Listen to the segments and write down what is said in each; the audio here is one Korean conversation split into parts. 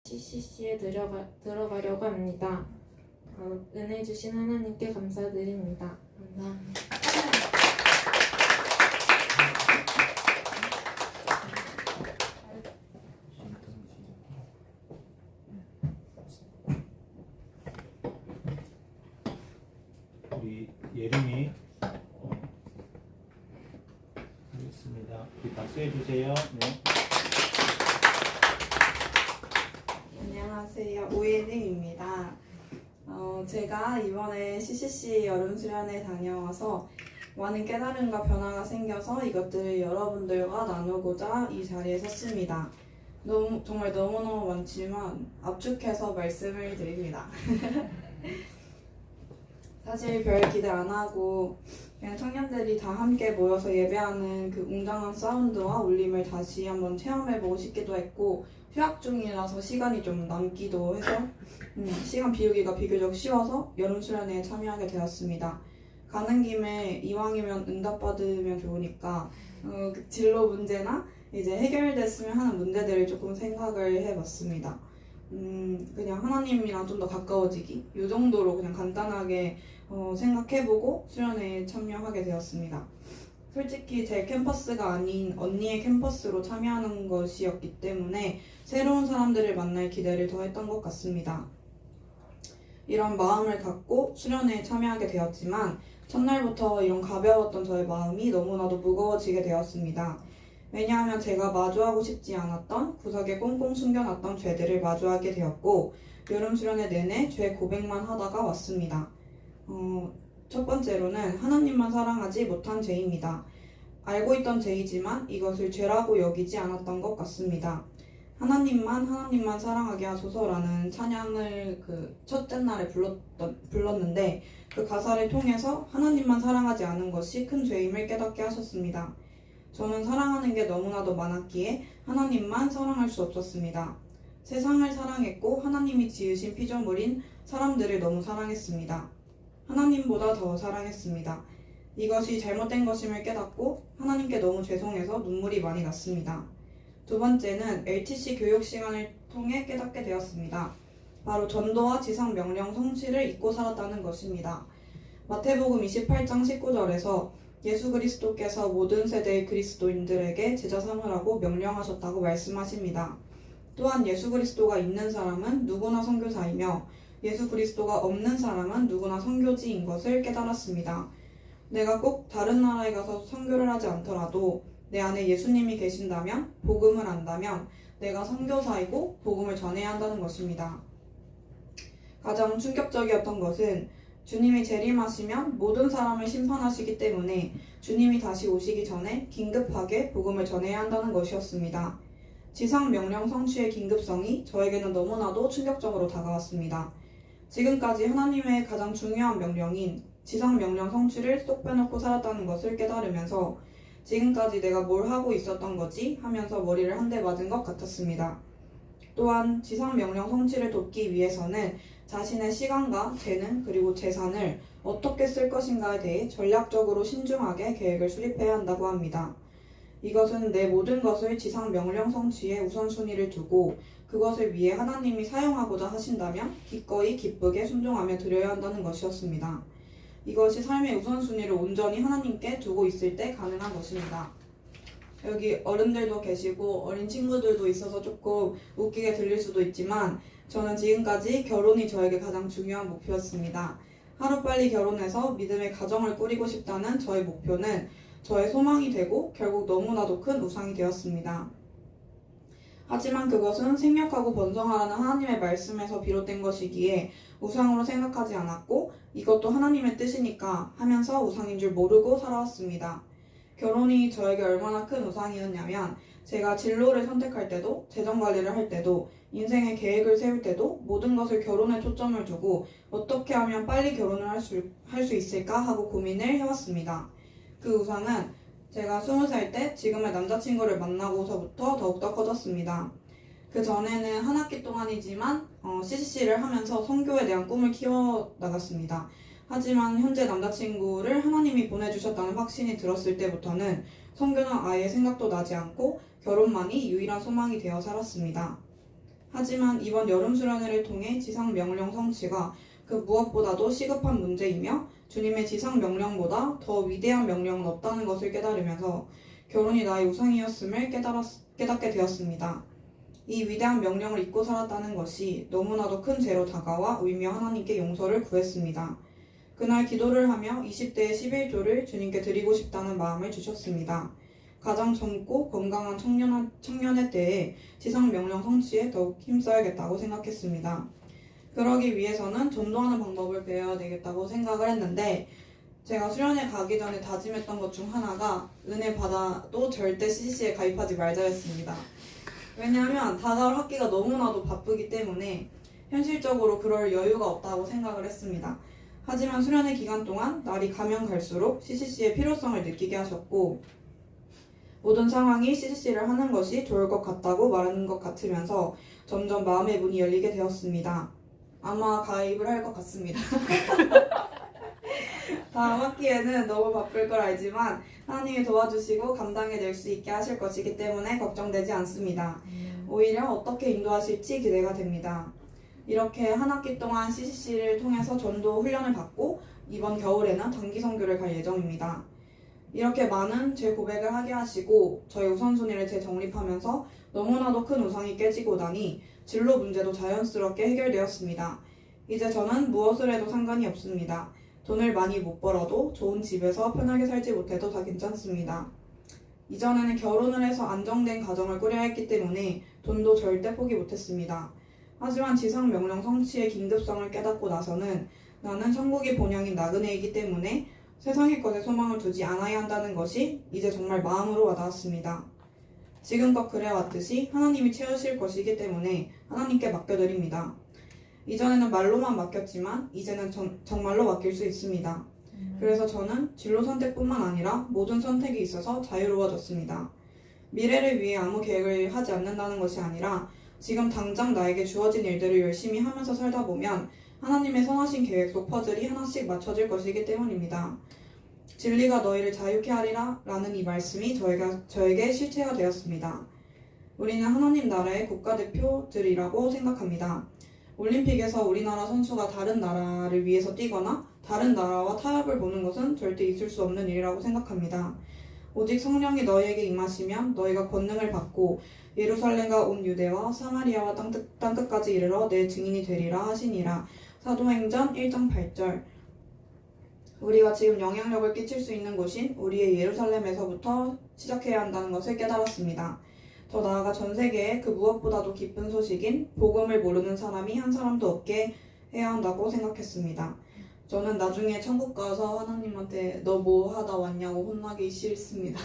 CCC에 들어가려고 합니다. 은혜 주신 하나님께 감사드립니다. 감사합니다. 우리 예림이 하겠습니다. 우리 박수해 주세요. 네. 안녕하세요. 오예림입니다. 제가 이번에 CCC 여름 수련회 다녀와서 많은 깨달음과 변화가 생겨서 이것들을 여러분들과 나누고자 이 자리에 섰습니다. 정말 너무너무 많지만 압축해서 말씀을 드립니다. 사실 별 기대 안 하고 그냥 청년들이 다 함께 모여서 예배하는 그 웅장한 사운드와 울림을 다시 한번 체험해보고 싶기도 했고, 휴학 중이라서 시간이 좀 남기도 해서 시간 비우기가 비교적 쉬워서 여름 수련회에 참여하게 되었습니다. 가는 김에 이왕이면 응답받으면 좋으니까 그 진로 문제나 이제 해결됐으면 하는 문제들을 조금 생각을 해봤습니다. 그냥 하나님이랑 좀 더 가까워지기 이 정도로 그냥 간단하게 생각해보고 수련회에 참여하게 되었습니다. 솔직히 제 캠퍼스가 아닌 언니의 캠퍼스로 참여하는 것이었기 때문에 새로운 사람들을 만날 기대를 더했던 것 같습니다. 이런 마음을 갖고 수련회에 참여하게 되었지만 첫날부터 이런 가벼웠던 저의 마음이 너무나도 무거워지게 되었습니다. 왜냐하면 제가 마주하고 싶지 않았던 구석에 꽁꽁 숨겨놨던 죄들을 마주하게 되었고, 여름 수련회 내내 죄 고백만 하다가 왔습니다. 첫 번째로는 하나님만 사랑하지 못한 죄입니다. 알고 있던 죄이지만 이것을 죄라고 여기지 않았던 것 같습니다. 하나님만 사랑하게 하소서라는 찬양을 그 첫째 날에 불렀는데 그 가사를 통해서 하나님만 사랑하지 않은 것이 큰 죄임을 깨닫게 하셨습니다. 저는 사랑하는 게 너무나도 많았기에 하나님만 사랑할 수 없었습니다. 세상을 사랑했고 하나님이 지으신 피조물인 사람들을 너무 사랑했습니다. 하나님보다 더 사랑했습니다. 이것이 잘못된 것임을 깨닫고 하나님께 너무 죄송해서 눈물이 많이 났습니다. 두 번째는 LTC 교육 시간을 통해 깨닫게 되었습니다. 바로 전도와 지상 명령 성취를 잊고 살았다는 것입니다. 마태복음 28장 19절에서 예수 그리스도께서 모든 세대의 그리스도인들에게 제자 삼으라고 명령하셨다고 말씀하십니다. 또한 예수 그리스도가 있는 사람은 누구나 선교사이며 예수 그리스도가 없는 사람은 누구나 선교지인 것을 깨달았습니다. 내가 꼭 다른 나라에 가서 선교를 하지 않더라도 내 안에 예수님이 계신다면, 복음을 안다면 내가 선교사이고 복음을 전해야 한다는 것입니다. 가장 충격적이었던 것은 주님이 재림하시면 모든 사람을 심판하시기 때문에 주님이 다시 오시기 전에 긴급하게 복음을 전해야 한다는 것이었습니다. 지상 명령 성취의 긴급성이 저에게는 너무나도 충격적으로 다가왔습니다. 지금까지 하나님의 가장 중요한 명령인 지상 명령 성취를 쏙 빼놓고 살았다는 것을 깨달으면서 지금까지 내가 뭘 하고 있었던 거지 하면서 머리를 한 대 맞은 것 같았습니다. 또한 지상 명령 성취를 돕기 위해서는 자신의 시간과 재능 그리고 재산을 어떻게 쓸 것인가에 대해 전략적으로 신중하게 계획을 수립해야 한다고 합니다. 이것은 내 모든 것을 지상 명령 성취에 우선순위를 두고 그것을 위해 하나님이 사용하고자 하신다면 기꺼이 기쁘게 순종하며 드려야 한다는 것이었습니다. 이것이 삶의 우선순위를 온전히 하나님께 두고 있을 때 가능한 것입니다. 여기 어른들도 계시고 어린 친구들도 있어서 조금 웃기게 들릴 수도 있지만 저는 지금까지 결혼이 저에게 가장 중요한 목표였습니다. 하루빨리 결혼해서 믿음의 가정을 꾸리고 싶다는 저의 목표는 저의 소망이 되고 결국 너무나도 큰 우상이 되었습니다. 하지만 그것은 생명하고 번성하라는 하나님의 말씀에서 비롯된 것이기에 우상으로 생각하지 않았고 이것도 하나님의 뜻이니까 하면서 우상인 줄 모르고 살아왔습니다. 결혼이 저에게 얼마나 큰 우상이었냐면 제가 진로를 선택할 때도 재정관리를 할 때도 인생의 계획을 세울 때도 모든 것을 결혼에 초점을 두고 어떻게 하면 빨리 결혼을 할 수 있을까 하고 고민을 해왔습니다. 그 우상은 제가 20살 때 지금의 남자친구를 만나고서부터 더욱더 커졌습니다. 그 전에는 한 학기 동안이지만 CCC를 하면서 선교에 대한 꿈을 키워나갔습니다. 하지만 현재 남자친구를 하나님이 보내주셨다는 확신이 들었을 때부터는 선교는 아예 생각도 나지 않고 결혼만이 유일한 소망이 되어 살았습니다. 하지만 이번 여름 수련회를 통해 지상 명령 성취가 그 무엇보다도 시급한 문제이며 주님의 지상 명령보다 더 위대한 명령은 없다는 것을 깨달으면서 결혼이 나의 우상이었음을 깨닫게 되었습니다. 이 위대한 명령을 잊고 살았다는 것이 너무나도 큰 죄로 다가와 울며 하나님께 용서를 구했습니다. 그날 기도를 하며 20대의 11조를 주님께 드리고 싶다는 마음을 주셨습니다. 가장 젊고 건강한 청년의 때에 지상 명령 성취에 더욱 힘써야겠다고 생각했습니다. 그러기 위해서는 전도하는 방법을 배워야 되겠다고 생각을 했는데 제가 수련회 가기 전에 다짐했던 것 중 하나가 은혜 받아도 절대 CCC에 가입하지 말자였습니다. 왜냐하면 다가올 학기가 너무나도 바쁘기 때문에 현실적으로 그럴 여유가 없다고 생각을 했습니다. 하지만 수련회 기간 동안 날이 가면 갈수록 CCC의 필요성을 느끼게 하셨고 모든 상황이 CCC를 하는 것이 좋을 것 같다고 말하는 것 같으면서 점점 마음의 문이 열리게 되었습니다. 아마 가입을 할 것 같습니다. 다음 학기에는 너무 바쁠 걸 알지만 하나님이 도와주시고 감당해낼 수 있게 하실 것이기 때문에 걱정되지 않습니다. 오히려 어떻게 인도하실지 기대가 됩니다. 이렇게 한 학기 동안 CCC를 통해서 전도 훈련을 받고 이번 겨울에는 단기 선교를 갈 예정입니다. 이렇게 많은 제 고백을 하게 하시고 저의 우선순위를 재정립하면서 너무나도 큰 우상이 깨지고 나니 진로 문제도 자연스럽게 해결되었습니다. 이제 저는 무엇을 해도 상관이 없습니다. 돈을 많이 못 벌어도 좋은 집에서 편하게 살지 못해도 다 괜찮습니다. 이전에는 결혼을 해서 안정된 가정을 꾸려야 했기 때문에 돈도 절대 포기 못했습니다. 하지만 지상 명령 성취의 긴급성을 깨닫고 나서는 나는 천국의 본향인 나그네이기 때문에 세상의 것에 소망을 두지 않아야 한다는 것이 이제 정말 마음으로 와닿았습니다. 지금껏 그래왔듯이 하나님이 채우실 것이기 때문에 하나님께 맡겨드립니다. 이전에는 말로만 맡겼지만 이제는 정말로 맡길 수 있습니다. 그래서 저는 진로 선택뿐만 아니라 모든 선택이 있어서 자유로워졌습니다. 미래를 위해 아무 계획을 하지 않는다는 것이 아니라 지금 당장 나에게 주어진 일들을 열심히 하면서 살다 보면 하나님의 선하신 계획 속 퍼즐이 하나씩 맞춰질 것이기 때문입니다. 진리가 너희를 자유케 하리라 라는 이 말씀이 저에게 실체가 되었습니다. 우리는 하나님 나라의 국가대표들이라고 생각합니다. 올림픽에서 우리나라 선수가 다른 나라를 위해서 뛰거나 다른 나라와 타협을 보는 것은 절대 있을 수 없는 일이라고 생각합니다. 오직 성령이 너희에게 임하시면 너희가 권능을 받고 예루살렘과 온 유대와 사마리아와 땅끝까지 이르러 내 증인이 되리라 하시니라. 사도행전 1장 8절. 우리가 지금 영향력을 끼칠 수 있는 곳인 우리의 예루살렘에서부터 시작해야 한다는 것을 깨달았습니다. 더 나아가 전 세계에 그 무엇보다도 기쁜 소식인 복음을 모르는 사람이 한 사람도 없게 해야 한다고 생각했습니다. 저는 나중에 천국 가서 하나님한테 너 뭐 하다 왔냐고 혼나기 싫습니다.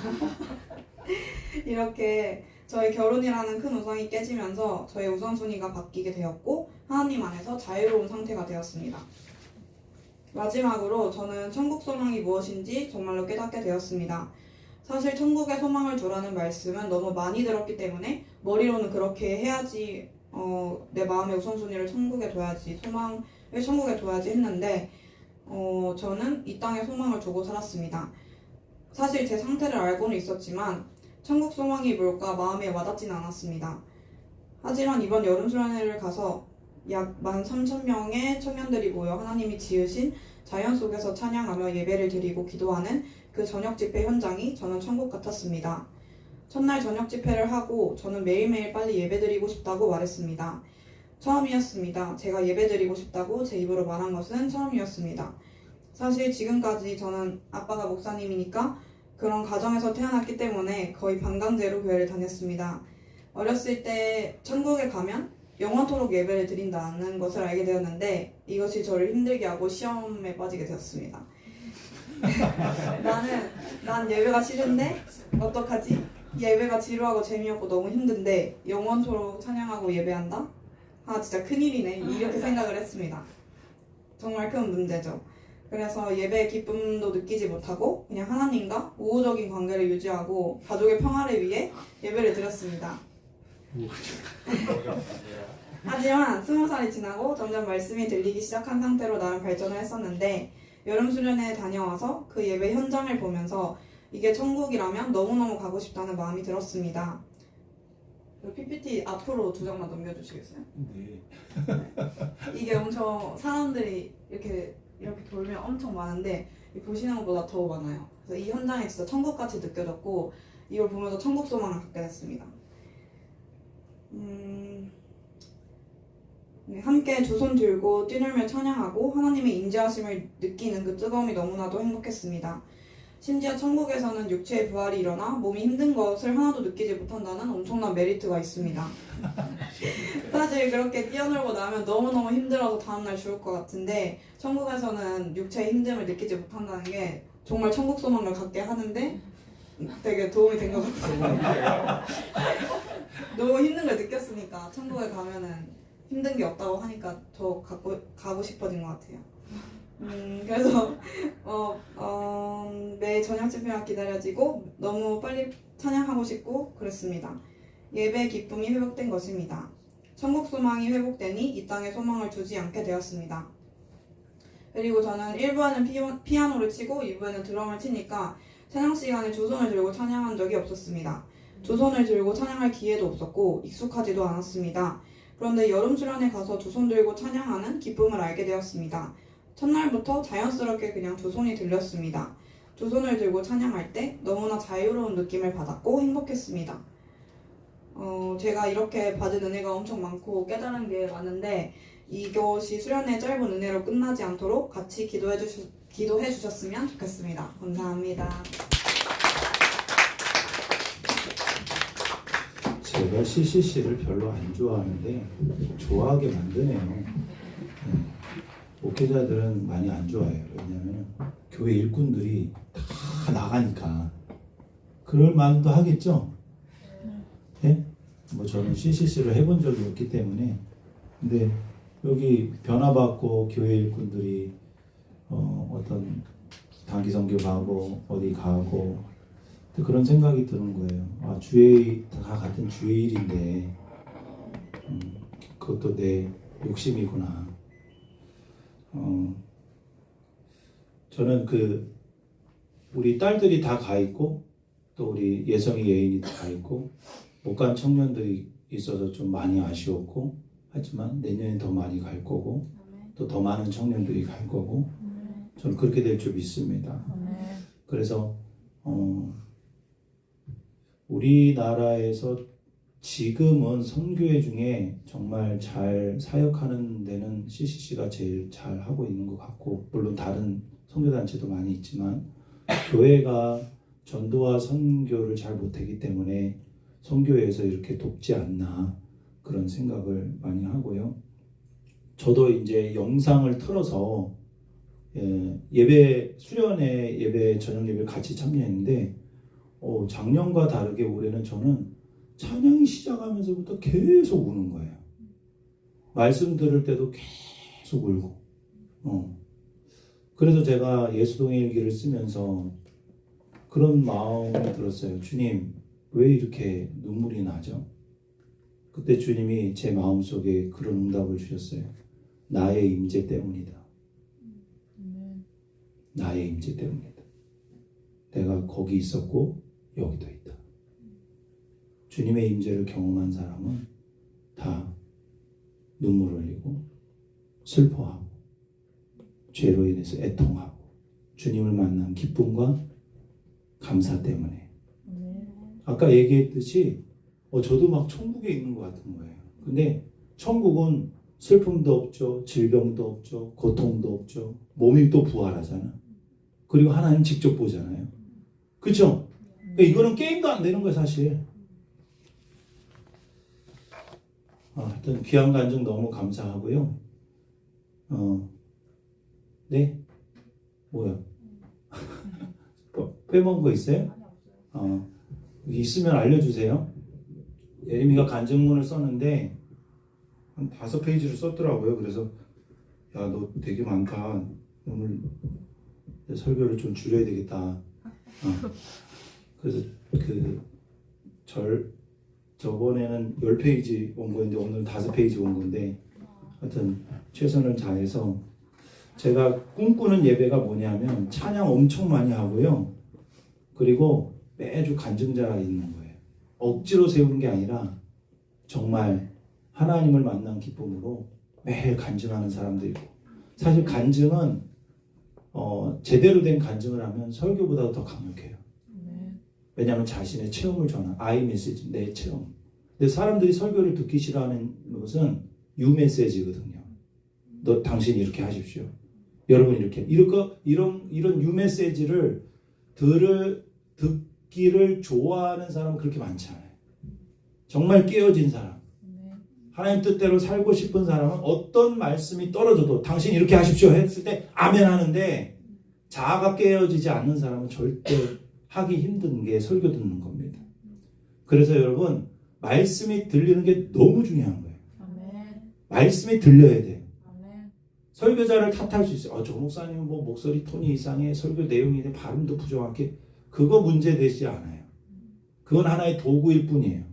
이렇게 저의 결혼이라는 큰 우상이 깨지면서 저의 우선순위가 바뀌게 되었고 하나님 안에서 자유로운 상태가 되었습니다. 마지막으로 저는 천국 소망이 무엇인지 정말로 깨닫게 되었습니다. 사실 천국에 소망을 두라는 말씀은 너무 많이 들었기 때문에 머리로는 그렇게 해야지 내 마음의 우선순위를 천국에 둬야지 소망을 천국에 둬야지 했는데 저는 이 땅에 소망을 두고 살았습니다. 사실 제 상태를 알고는 있었지만 천국 소망이 뭘까 마음에 와닿진 않았습니다. 하지만 이번 여름 수련회를 가서 약 13,000명의 청년들이 모여 하나님이 지으신 자연 속에서 찬양하며 예배를 드리고 기도하는 그 저녁 집회 현장이 저는 천국 같았습니다. 첫날 저녁 집회를 하고 저는 매일매일 빨리 예배드리고 싶다고 말했습니다. 처음이었습니다. 제가 예배드리고 싶다고 제 입으로 말한 것은 처음이었습니다. 사실 지금까지 저는 아빠가 목사님이니까 그런 가정에서 태어났기 때문에 거의 반강제로 교회를 다녔습니다. 어렸을 때 천국에 가면 영원토록 예배를 드린다는 것을 알게 되었는데 이것이 저를 힘들게 하고 시험에 빠지게 되었습니다. 난 예배가 싫은데 어떡하지? 예배가 지루하고 재미없고 너무 힘든데 영원토록 찬양하고 예배한다? 아 진짜 큰일이네 이렇게 생각을 했습니다. 정말 큰 문제죠. 그래서 예배의 기쁨도 느끼지 못하고 그냥 하나님과 우호적인 관계를 유지하고 가족의 평화를 위해 예배를 드렸습니다. 하지만 20살이 지나고 점점 말씀이 들리기 시작한 상태로 나름 발전을 했었는데 여름 수련회에 다녀와서 그 예배 현장을 보면서 이게 천국이라면 너무너무 가고 싶다는 마음이 들었습니다. 그 PPT 앞으로 2장만 넘겨주시겠어요? 네. 이게 엄청 사람들이 이렇게 돌면 엄청 많은데 보시는 것보다 더 많아요. 그래서 이 현장이 진짜 천국같이 느껴졌고 이걸 보면서 천국 소망을 갖게 됐습니다. 네, 함께 두 손 들고 뛰놀며 찬양하고 하나님의 인자하심을 느끼는 그 뜨거움이 너무나도 행복했습니다. 심지어 천국에서는 육체의 부활이 일어나 몸이 힘든 것을 하나도 느끼지 못한다는 엄청난 메리트가 있습니다. 사실 그렇게 뛰어놀고 나면 너무너무 힘들어서 다음날 죽을 것 같은데 천국에서는 육체의 힘듦을 느끼지 못한다는 게 정말 천국 소망을 갖게 하는데 되게 도움이 된 것 같아요. 너무 힘든 걸 느꼈으니까 천국에 가면은 힘든 게 없다고 하니까 더 가고 싶어진 것 같아요. 그래서 매 저녁 집회가 기다려지고 너무 빨리 찬양하고 싶고 그랬습니다. 예배의 기쁨이 회복된 것입니다. 천국 소망이 회복되니 이 땅에 소망을 두지 않게 되었습니다. 그리고 저는 1부에는 피아노를 치고 2부에는 드럼을 치니까 찬양 시간에 두 손을 들고 찬양한 적이 없었습니다. 두 손을 들고 찬양할 기회도 없었고 익숙하지도 않았습니다. 그런데 여름 수련회 가서 두 손 들고 찬양하는 기쁨을 알게 되었습니다. 첫날부터 자연스럽게 그냥 두 손이 들렸습니다. 두 손을 들고 찬양할 때 너무나 자유로운 느낌을 받았고 행복했습니다. 제가 이렇게 받은 은혜가 엄청 많고 깨달은 게 많은데 이것이 수련의 짧은 은혜로 끝나지 않도록 같이 기도해 주셨으면 좋겠습니다. 감사합니다. 제가 CCC를 별로 안 좋아하는데 좋아하게 만드네요. 목회자들은 많이 안 좋아해요. 왜냐하면 교회 일꾼들이 다 나가니까 그럴 마음도 하겠죠. 예? 뭐 저는 CCC를 해본 적이 없기 때문에 근데 여기 변화받고 교회 일꾼들이 어떤 단기 선교 가고 어디 가고 그런 생각이 드는 거예요. 아, 다 같은 주의 일인데 그것도 내 욕심이구나. 저는 우리 딸들이 다 가 있고 또 우리 예성이 예인이 가 있고 못 간 청년들이 있어서 좀 많이 아쉬웠고 하지만 내년에 더 많이 갈 거고 또 더 많은 청년들이 갈 거고 저는 그렇게 될 줄 믿습니다. 그래서 우리나라에서 지금은 선교회 중에 정말 잘 사역하는 데는 CCC가 제일 잘 하고 있는 것 같고 물론 다른 선교단체도 많이 있지만 교회가 전도와 선교를 잘 못하기 때문에 선교회에서 이렇게 돕지 않나 그런 생각을 많이 하고요. 저도 이제 영상을 틀어서 예배 수련회 예배 저녁 예배 같이 참여했는데 작년과 다르게 올해는 저는 찬양이 시작하면서부터 계속 우는 거예요. 말씀 들을 때도 계속 울고. 그래서 제가 예수동의 일기를 쓰면서 그런 마음이 들었어요. 주님, 왜 이렇게 눈물이 나죠? 그때 주님이 제 마음속에 그런 응답을 주셨어요. 나의 임재 때문이다. 나의 임재 때문이다. 내가 거기 있었고 여기도 있다. 주님의 임재를 경험한 사람은 다 눈물 흘리고 슬퍼하고 죄로 인해서 애통하고 주님을 만난 기쁨과 감사 때문에 아까 얘기했듯이 저도 막 천국에 있는 것 같은 거예요. 근데 천국은 슬픔도 없죠. 질병도 없죠. 고통도 없죠. 몸이 또 부활하잖아. 그리고 하나님 직접 보잖아요. 그렇죠? 그러니까 이거는 게임도 안 되는 거예요, 사실. 하여튼 귀한 간증 너무 감사하고요. 네? 뭐야? 빼먹은 거 있어요? 있으면 알려주세요. 예림이가 간증문을 썼는데 한 5페이지를 썼더라고요. 그래서 야, 너 되게 많다. 오늘 설교를 좀 줄여야 되겠다. 그래서 저번에는 10페이지 온 거였는데 오늘 5페이지 온 건데 하여튼 최선을 다해서 제가 꿈꾸는 예배가 뭐냐면 찬양 엄청 많이 하고요. 그리고 매주 간증자가 있는 거예요. 억지로 세우는 게 아니라 정말 하나님을 만난 기쁨으로 매일 간증하는 사람들이고, 사실 간증은 제대로 된 간증을 하면 설교보다 더 강력해요. 왜냐하면 자신의 체험을 전한 아이 메시지, 내 체험. 근데 사람들이 설교를 듣기 싫어하는 것은 유 메시지거든요. 당신이 이렇게 하십시오. 여러분 이런 유 메시지를 듣기를 좋아하는 사람은 그렇게 많지 않아요. 정말 깨어진 사람, 하나님 뜻대로 살고 싶은 사람은 어떤 말씀이 떨어져도 당신이 이렇게 하십시오 했을 때 아멘 하는데, 자아가 깨어지지 않는 사람은 절대 하기 힘든 게 설교 듣는 겁니다. 그래서 여러분, 말씀이 들리는 게 너무 중요한 거예요. 말씀이 들려야 돼요. 설교자를 탓할 수 있어요. 저 목사님은 뭐 목소리 톤이 이상해, 설교 내용이 발음도 부정확해. 그거 문제되지 않아요. 그건 하나의 도구일 뿐이에요.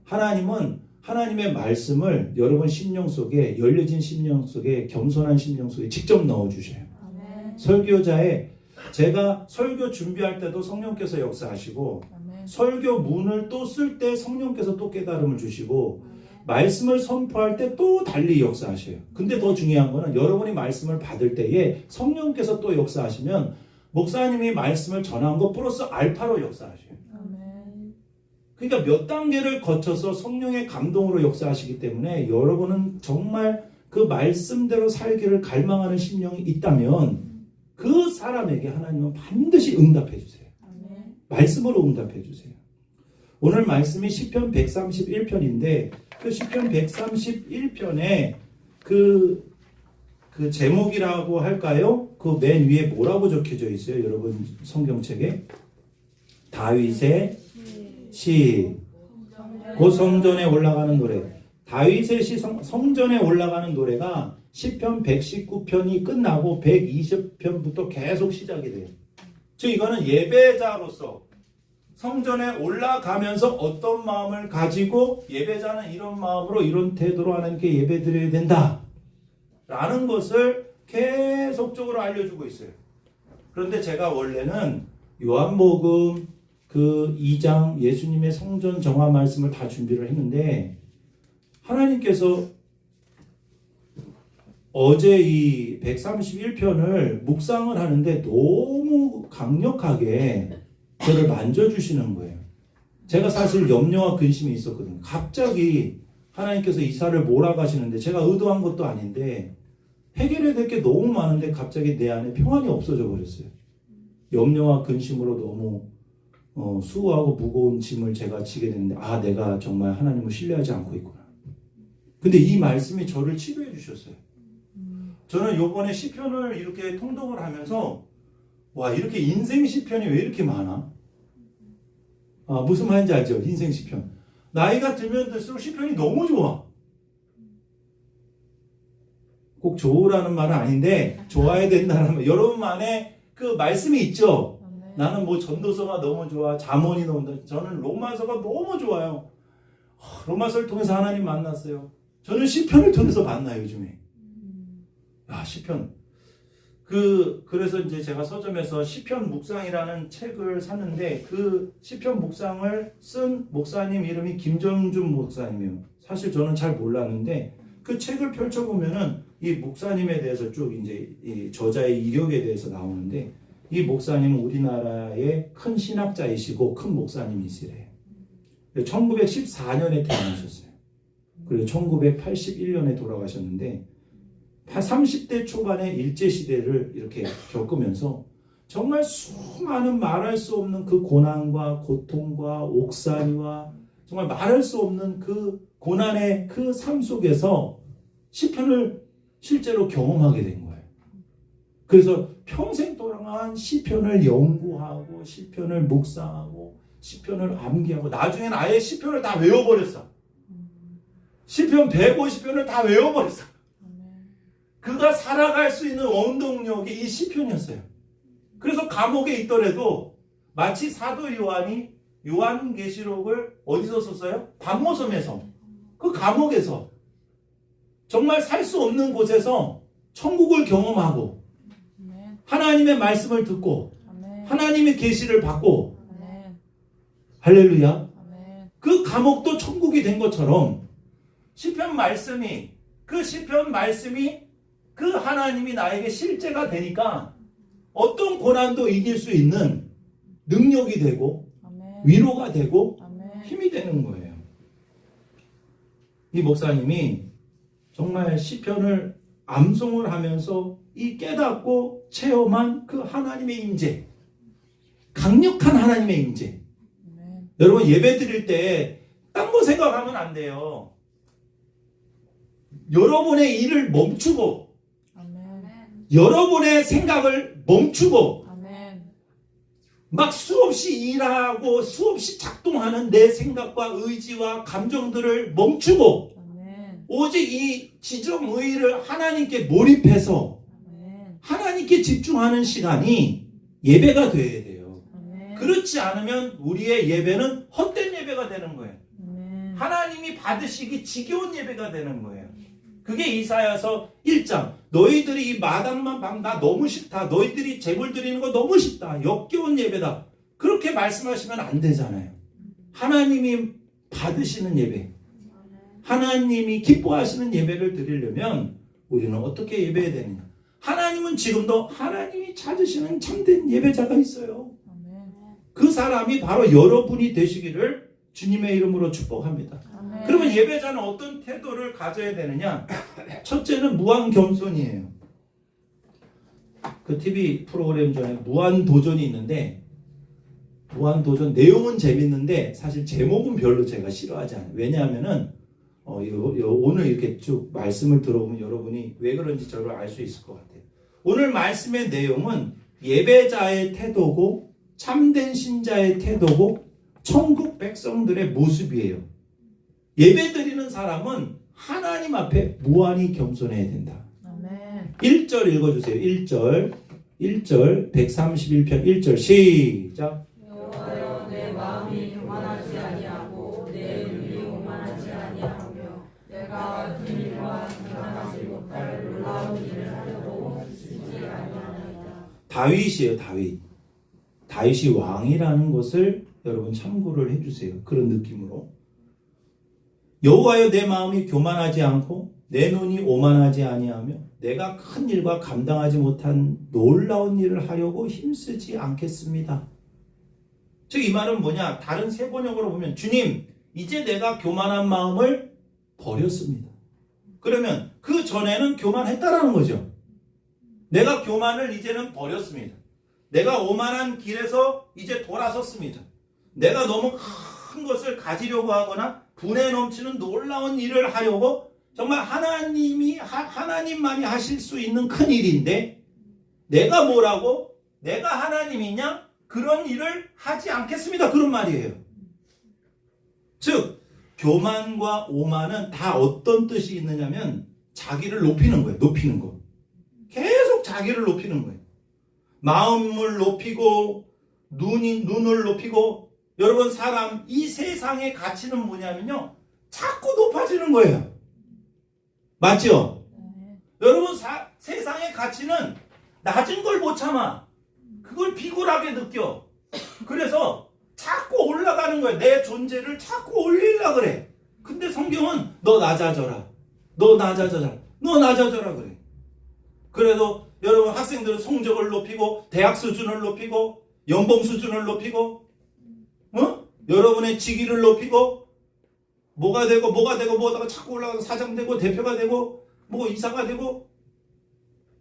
하나님은 하나님의 말씀을 여러분 심령 속에, 열려진 심령 속에, 겸손한 심령 속에 직접 넣어주셔요. 설교자의, 제가 설교 준비할 때도 성령께서 역사하시고, 설교문을 또 쓸 때 성령께서 또 깨달음을 주시고, 말씀을 선포할 때 또 달리 역사하셔요. 근데 더 중요한 거는 여러분이 말씀을 받을 때에 성령께서 또 역사하시면 목사님이 말씀을 전한 것 플러스 알파로 역사하셔요. 그러니까 몇 단계를 거쳐서 성령의 감동으로 역사하시기 때문에 여러분은 정말 그 말씀대로 살기를 갈망하는 심령이 있다면 그 사람에게 하나님은 반드시 응답해 주세요. 말씀으로 응답해 주세요. 오늘 말씀이 시편 131편인데 그 시편 131편에 그 제목이라고 할까요? 그 맨 위에 뭐라고 적혀져 있어요? 여러분 성경책에 다윗의 시, 그 성전에 올라가는 노래. 다윗의 시 성전에 올라가는 노래가 시편 119편이 끝나고 120편부터 계속 시작이 돼요. 즉 이거는 예배자로서 성전에 올라가면서 어떤 마음을 가지고 예배자는 이런 마음으로 이런 태도로 하나님께 예배드려야 된다 라는 것을 계속적으로 알려주고 있어요. 그런데 제가 원래는 요한복음 그 2장 예수님의 성전 정화 말씀을 다 준비를 했는데 하나님께서 어제 이 131편을 묵상을 하는데 너무 강력하게 저를 만져주시는 거예요. 제가 사실 염려와 근심이 있었거든요. 갑자기 하나님께서 이사를 몰아가시는데 제가 의도한 것도 아닌데 해결해야 될 게 너무 많은데 갑자기 내 안에 평안이 없어져 버렸어요. 염려와 근심으로 너무 수고하고 무거운 짐을 제가 지게 됐는데 내가 정말 하나님을 신뢰하지 않고 있구나. 근데 이 말씀이 저를 치료해 주셨어요. 저는 요번에 시편을 이렇게 통독을 하면서 이렇게 인생 시편이 왜 이렇게 많아? 무슨 말인지 알죠? 인생 시편. 나이가 들면 들수록 시편이 너무 좋아. 꼭 좋으라는 말은 아닌데 좋아야 된다는 말. 여러분만의 그 말씀이 있죠? 나는 뭐 전도서가 너무 좋아, 잠언이 너무 좋아. 저는 로마서가 너무 좋아요. 로마서를 통해서 하나님 만났어요. 저는 시편을 통해서 만나요, 요즘에. 시편. 그래서 이제 제가 서점에서 시편 묵상이라는 책을 샀는데 그 시편 묵상을 쓴 목사님 이름이 김정준 목사님이에요. 사실 저는 잘 몰랐는데 그 책을 펼쳐보면은 이 목사님에 대해서 쭉 이제 이 저자의 이력에 대해서 나오는데 이 목사님은 우리나라의 큰 신학자이시고 큰 목사님이시래요. 1914년에 태어나셨어요. 그리고 1981년에 돌아가셨는데 30대 초반의 일제시대를 이렇게 겪으면서 정말 수많은 말할 수 없는 그 고난과 고통과 옥살이와 정말 말할 수 없는 그 고난의 그 삶 속에서 시편을 실제로 경험하게 된 거예요. 그래서 평생 동안 시편을 연구하고 시편을 묵상하고 시편을 암기하고 나중에는 아예 시편을 다 외워버렸어. 시편 150편을 다 외워버렸어. 그가 살아갈 수 있는 원동력이 이 시편이었어요. 그래서 감옥에 있더라도 마치 사도 요한이 요한계시록을 어디서 썼어요? 밤모섬에서, 그 감옥에서 정말 살 수 없는 곳에서 천국을 경험하고 하나님의 말씀을 듣고 하나님의 계시를 받고 할렐루야. 그 감옥도 천국이 된 것처럼 시편 말씀이 그 시편 말씀이 그 하나님이 나에게 실제가 되니까 어떤 고난도 이길 수 있는 능력이 되고 아멘. 위로가 되고 아멘. 힘이 되는 거예요. 이 목사님이 정말 시편을 암송을 하면서 이 깨닫고 체험한 그 하나님의 임재, 강력한 하나님의 임재. 아멘. 여러분 예배 드릴 때 딴 거 생각하면 안 돼요. 여러분의 일을 멈추고 아멘. 여러분의 생각을 멈추고 아멘. 막 수없이 일하고 수없이 작동하는 내 생각과 의지와 감정들을 멈추고 아멘. 오직 이 지정의를 하나님께 몰입해서 아멘. 하나님께 집중하는 시간이 예배가 돼야 돼요. 아멘. 그렇지 않으면 우리의 예배는 헛된 예배가 되는 거예요. 아멘. 하나님이 받으시기 지겨운 예배가 되는 거예요. 그게 이사야서 1장. 너희들이 이 마당만 나 너무 싫다. 너희들이 제물 드리는 거 너무 싫다. 역겨운 예배다. 그렇게 말씀하시면 안 되잖아요. 하나님이 받으시는 예배, 하나님이 기뻐하시는 예배를 드리려면 우리는 어떻게 예배해야 되느냐. 하나님은 지금도 하나님이 찾으시는 참된 예배자가 있어요. 아멘. 그 사람이 바로 여러분이 되시기를 주님의 이름으로 축복합니다. 아멘. 그러면 예배자는 어떤 태도를 가져야 되느냐? 첫째는 무한 겸손이에요. 그 TV 프로그램 중에 무한도전이 있는데 무한도전 내용은 재밌는데 사실 제목은 별로 제가 싫어하지 않아요. 왜냐하면은 오늘 이렇게 쭉 말씀을 들어보면 여러분이 왜 그런지 저를 알 수 있을 것 같아요. 오늘 말씀의 내용은 예배자의 태도고 참된 신자의 태도고 천국 백성들의 모습이에요. 예배드리는 사람은 하나님 앞에 무한히 겸손해야 된다. 아멘. 1절 읽어주세요. 1절 131편 1절 시작. 여호와여 내 마음이 교만하지 아니하고 내 눈이 오만하지 아니하며 내가 그 일과 감당하지 못할 놀라운 일을 하려고 쓰지 아니하나이다. 다윗이에요. 다윗이 왕이라는 것을 여러분 참고를 해주세요. 그런 느낌으로. 여호와여 내 마음이 교만하지 않고 내 눈이 오만하지 아니하며 내가 큰 일과 감당하지 못한 놀라운 일을 하려고 힘쓰지 않겠습니다. 즉 이 말은 뭐냐? 다른 세 번역으로 보면 주님 이제 내가 교만한 마음을 버렸습니다. 그러면 그 전에는 교만했다라는 거죠. 내가 교만을 이제는 버렸습니다. 내가 오만한 길에서 이제 돌아섰습니다. 내가 너무 큰 것을 가지려고 하거나 분에 넘치는 놀라운 일을 하려고 정말 하나님만이 하실 수 있는 큰 일인데 내가 뭐라고? 내가 하나님이냐? 그런 일을 하지 않겠습니다. 그런 말이에요. 즉 교만과 오만은 다 어떤 뜻이 있느냐면 자기를 높이는 거예요. 높이는 거. 계속 자기를 높이는 거예요. 마음을 높이고 눈을 높이고 여러분 사람 이 세상의 가치는 뭐냐면요. 자꾸 높아지는 거예요. 맞죠? 네. 여러분 세상의 가치는 낮은 걸 못 참아. 그걸 비굴하게 느껴. 그래서 자꾸 올라가는 거예요. 내 존재를 자꾸 올리려고 그래. 근데 성경은 너 낮아져라. 너 낮아져라. 너 낮아져라 그래. 그래도 여러분 학생들은 성적을 높이고 대학 수준을 높이고 연봉 수준을 높이고 여러분의 직위를 높이고 뭐가 되고 뭐다가 자꾸 올라가서 사장 되고 대표가 되고 뭐 이사가 되고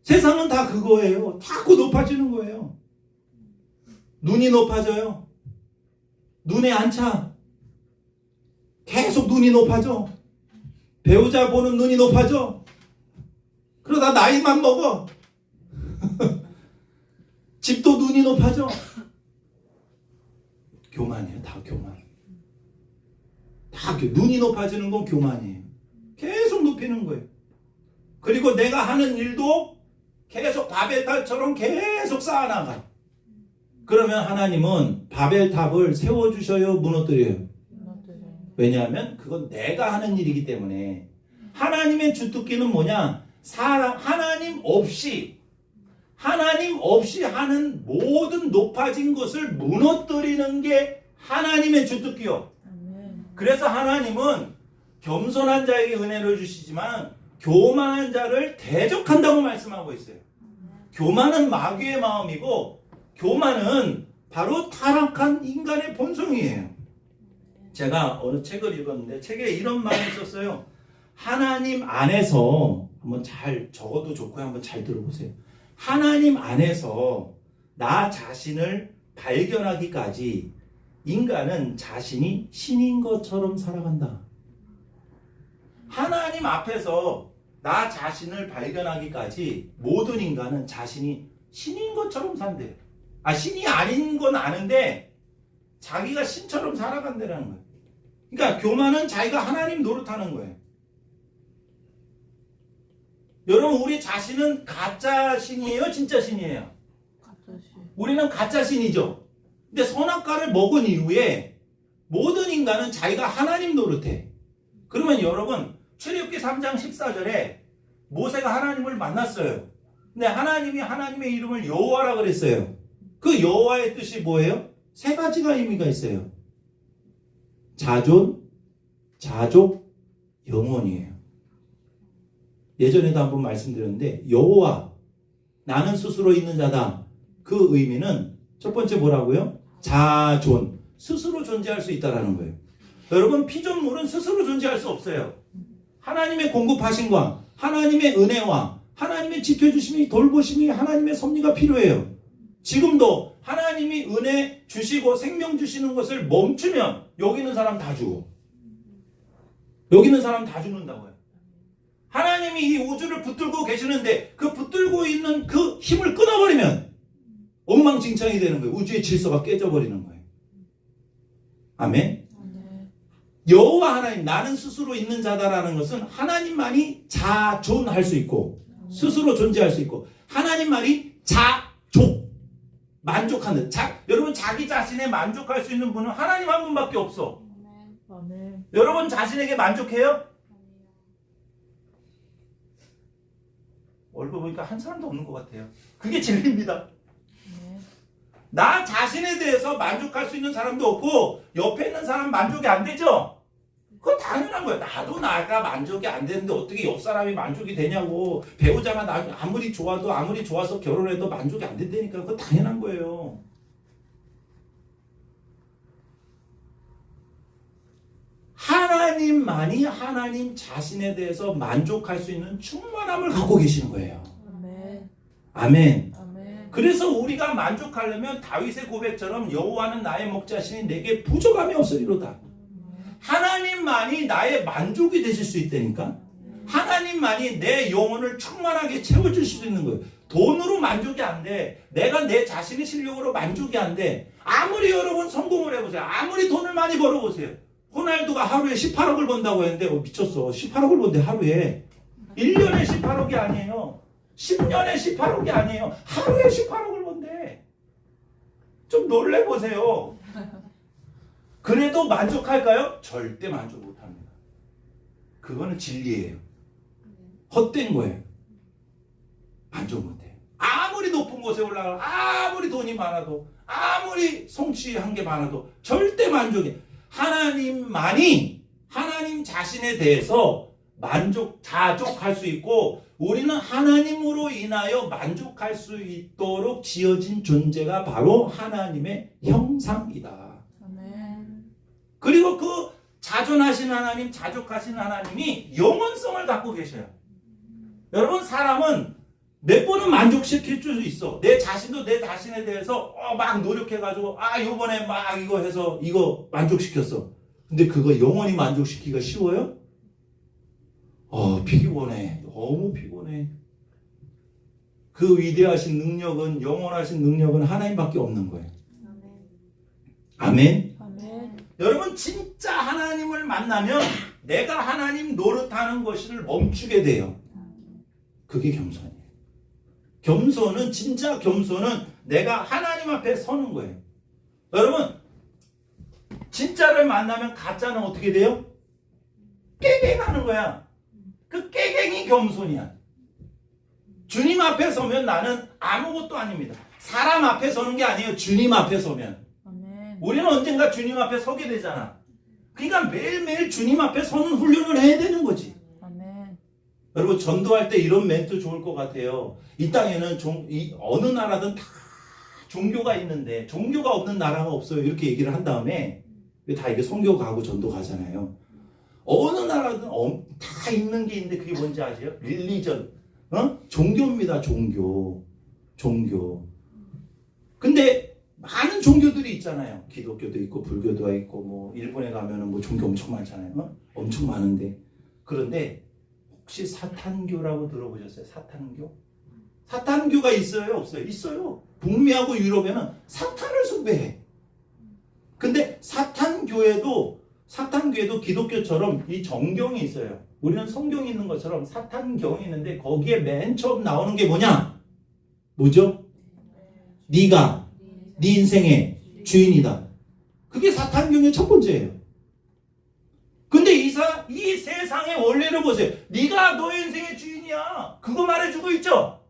세상은 다 그거예요. 자꾸 높아지는 거예요. 눈이 높아져요. 눈에 안 차. 계속 눈이 높아져. 배우자 보는 눈이 높아져. 그러다 나이만 먹어. 집도 눈이 높아져. 교만이에요. 다 교만. 눈이 높아지는 건 교만이에요. 계속 높이는 거예요. 그리고 내가 하는 일도 계속 바벨탑처럼 계속 쌓아나가. 그러면 하나님은 바벨탑을 세워주셔요? 무너뜨려요? 왜냐하면 그건 내가 하는 일이기 때문에. 하나님의 주특기는 뭐냐? 하나님 없이 하는 모든 높아진 것을 무너뜨리는 게 하나님의 주특기요. 그래서 하나님은 겸손한 자에게 은혜를 주시지만 교만한 자를 대적한다고 말씀하고 있어요. 교만은 마귀의 마음이고 교만은 바로 타락한 인간의 본성이에요. 제가 어느 책을 읽었는데 책에 이런 말이 있었어요. 하나님 안에서 한번 잘 적어도 좋고요. 한번 잘 들어보세요. 하나님 안에서 나 자신을 발견하기까지 인간은 자신이 신인 것처럼 살아간다. 하나님 앞에서 나 자신을 발견하기까지 모든 인간은 자신이 신인 것처럼 산대요. 신이 아닌 건 아는데 자기가 신처럼 살아간다는 거예요. 그러니까 교만은 자기가 하나님 노릇하는 거예요. 여러분, 우리 자신은 가짜 신이에요? 진짜 신이에요? 가짜시. 우리는 가짜 신이죠. 근데 선악과를 먹은 이후에 모든 인간은 자기가 하나님 노릇해. 그러면 여러분, 출애굽기 3장 14절에 모세가 하나님을 만났어요. 근데 하나님이 하나님의 이름을 여호와라 그랬어요. 그 여호와의 뜻이 뭐예요? 세 가지가 의미가 있어요. 자존, 자족, 영원이에요. 예전에도 한번 말씀드렸는데 여호와, 나는 스스로 있는 자다. 그 의미는 첫 번째 뭐라고요? 자존, 스스로 존재할 수 있다는 거예요. 여러분, 피조물은 스스로 존재할 수 없어요. 하나님의 공급하심과 하나님의 은혜와 하나님의 지켜주심이, 돌보심이, 하나님의 섭리가 필요해요. 지금도 하나님이 은혜 주시고 생명 주시는 것을 멈추면 여기 있는 사람 다 죽어. 여기 있는 사람 다 죽는다고요. 하나님이 이 우주를 붙들고 계시는데 그 붙들고 있는 그 힘을 끊어버리면 엉망진창이 되는 거예요. 우주의 질서가 깨져버리는 거예요. 아멘. 여호와 하나님, 나는 스스로 있는 자다라는 것은 하나님만이 자존할 수 있고 스스로 존재할 수 있고 하나님만이 자족, 만족하는 여러분, 자기 자신에 만족할 수 있는 분은 하나님 한 분밖에 없어. 아멘. 여러분 자신에게 만족해요? 얼굴 보니까 한 사람도 없는 것 같아요. 그게 진리입니다. 나 자신에 대해서 만족할 수 있는 사람도 없고 옆에 있는 사람 만족이 안 되죠? 그건 당연한 거예요. 나도 나가 만족이 안 되는데 어떻게 옆 사람이 만족이 되냐고. 배우자가 나 아무리 좋아서 결혼해도 만족이 안 된다니까. 그건 당연한 거예요. 하나님만이 하나님 자신에 대해서 만족할 수 있는 충만함을 갖고 계시는 거예요. 아멘. 아멘. 아멘. 그래서 우리가 만족하려면 다윗의 고백처럼 여호와는 나의 목자시니 내게 부족함이 없으리로다. 하나님만이 나의 만족이 되실 수 있다니까. 하나님만이 내 영혼을 충만하게 채워줄 수 있는 거예요. 돈으로 만족이 안 돼. 내가 내 자신의 실력으로 만족이 안 돼. 아무리 여러분 성공을 해보세요. 아무리 돈을 많이 벌어보세요. 호날두가 하루에 18억을 번다고 했는데 미쳤어. 18억을 번대 하루에. 1년에 18억이 아니에요. 10년에 18억이 아니에요. 하루에 18억을 번대. 좀 놀래보세요. 그래도 만족할까요? 절대 만족 못합니다. 그거는 진리예요. 헛된 거예요. 만족 못해요. 아무리 높은 곳에 올라가, 아무리 돈이 많아도, 아무리 성취한 게 많아도 절대 만족이. 하나님만이 하나님 자신에 대해서 자족할 수 있고 우리는 하나님으로 인하여 만족할 수 있도록 지어진 존재가 바로 하나님의 형상이다. 아멘. 그리고 그 자존하신 하나님, 자족하신 하나님이 영원성을 갖고 계셔요. 여러분, 사람은 몇 번은 만족시킬 수 있어. 내 자신도 내 자신에 대해서 막 노력해가지고 요번에 막 이거 해서 이거 만족시켰어. 근데 그거 영원히 만족시키기가 쉬워요? 피곤해. 너무 피곤해. 그 위대하신 능력은, 영원하신 능력은 하나님밖에 없는 거예요. 아멘. 아멘. 여러분, 진짜 하나님을 만나면 내가 하나님 노릇하는 것을 멈추게 돼요. 그게 겸손이에요. 겸손은, 진짜 겸손은 내가 하나님 앞에 서는 거예요. 여러분, 진짜를 만나면 가짜는 어떻게 돼요? 깨갱하는 거야. 그 깨갱이 겸손이야. 주님 앞에 서면 나는 아무것도 아닙니다. 사람 앞에 서는 게 아니에요. 주님 앞에 서면. 아멘. 우리는 언젠가 주님 앞에 서게 되잖아. 그러니까 매일매일 주님 앞에 서는 훈련을 해야 되는 거지. 아멘. 여러분 전도할 때 이런 멘트 좋을 것 같아요. 이 땅에는 어느 나라든 다 종교가 있는데 종교가 없는 나라가 없어요. 이렇게 얘기를 한 다음에 다 이게 선교 가고 전도 가잖아요. 어느 나라든 다 있는 게 있는데 그게 뭔지 아세요? 릴리전. 종교입니다. 종교. 근데 많은 종교들이 있잖아요. 기독교도 있고 불교도 있고 뭐 일본에 가면은 뭐 종교 엄청 많잖아요. 엄청 많은데 그런데 혹시 사탄교라고 들어보셨어요? 사탄교? 사탄교가 있어요? 없어요? 있어요. 북미하고 유럽에는 사탄을 숭배해. 근데 사탄교에도 기독교처럼 이 정경이 있어요. 우리는 성경이 있는 것처럼 사탄경이 있는데 거기에 맨 처음 나오는 게 뭐냐? 뭐죠? 네가 네 인생의 주인이다. 그게 사탄경의 첫 번째예요. 근데 이 세상의 원리를 보세요. 네가 너의 인생의 주인이야. 그거 말해주고 있죠?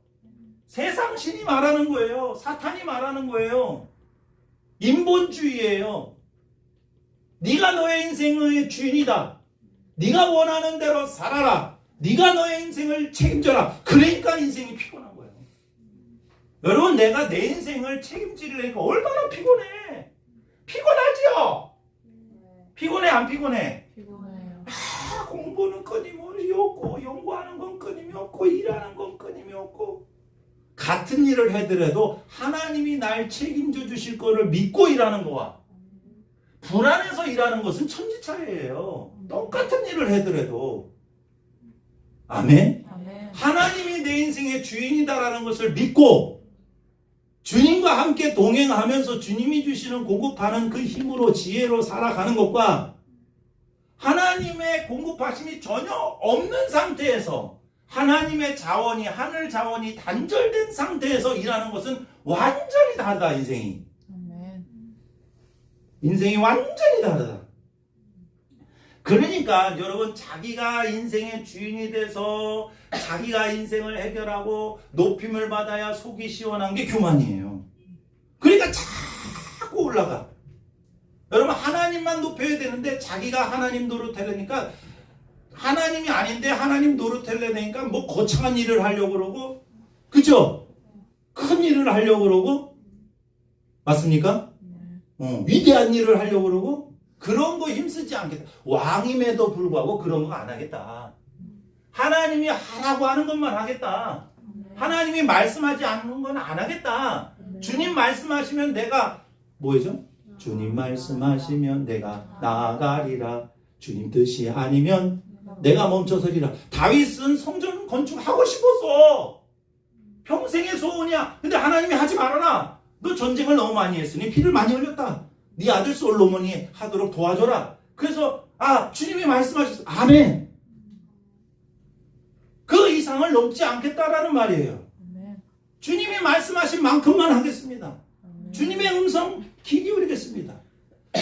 세상 신이 말하는 거예요. 사탄이 말하는 거예요. 인본주의예요. 네가 너의 인생의 주인이다. 네가 원하는 대로 살아라. 네가 너의 인생을 책임져라. 그러니까 인생이 피곤한 거예요. 여러분 내가 내 인생을 책임지려니까 얼마나 피곤해. 피곤하죠? 피곤해 안 피곤해? 피곤해요. 공부는 끊임없이 없고 연구하는 건 끊임이 없고 일하는 건 끊임이 없고 같은 일을 해더라도 하나님이 날 책임져 주실 거를 믿고 일하는 거와 불안해서 일하는 것은 천지차이예요. 똑같은 일을 해더라도 아멘? 아멘. 하나님이 내 인생의 주인이다라는 것을 믿고 주님과 함께 동행하면서 주님이 주시는 공급하는 그 힘으로 지혜로 살아가는 것과 하나님의 공급하심이 전혀 없는 상태에서 하나님의 자원이 하늘 자원이 단절된 상태에서 일하는 것은 완전히 다르다. 인생이 완전히 다르다. 그러니까 여러분 자기가 인생의 주인이 돼서 자기가 인생을 해결하고 높임을 받아야 속이 시원한 게 교만이에요. 그러니까 자꾸 올라가. 여러분 하나님만 높여야 되는데 자기가 하나님 노릇하려니까 하나님이 아닌데 하나님 노릇하려니까 뭐 거창한 일을 하려고 그러고 그죠? 큰 일을 하려고 그러고 맞습니까? 위대한 일을 하려고 그러고 그런 거 힘쓰지 않겠다. 왕임에도 불구하고 그런 거 안 하겠다. 하나님이 하라고 하는 것만 하겠다. 하나님이 말씀하지 않는 건 안 하겠다. 주님 말씀하시면 내가 뭐죠? 주님 말씀하시면 내가 나아가리라. 주님 뜻이 아니면 내가 멈춰서리라. 다윗은 성전 건축하고 싶었어. 평생의 소원이야. 근데 하나님이 하지 말아라. 너 전쟁을 너무 많이 했으니 피를 많이 흘렸다. 네 아들 솔로몬이 하도록 도와줘라. 그래서 주님이 말씀하셨어. 아멘. 그 이상을 넘지 않겠다라는 말이에요. 주님이 말씀하신 만큼만 하겠습니다. 주님의 음성 귀 기울이겠습니다.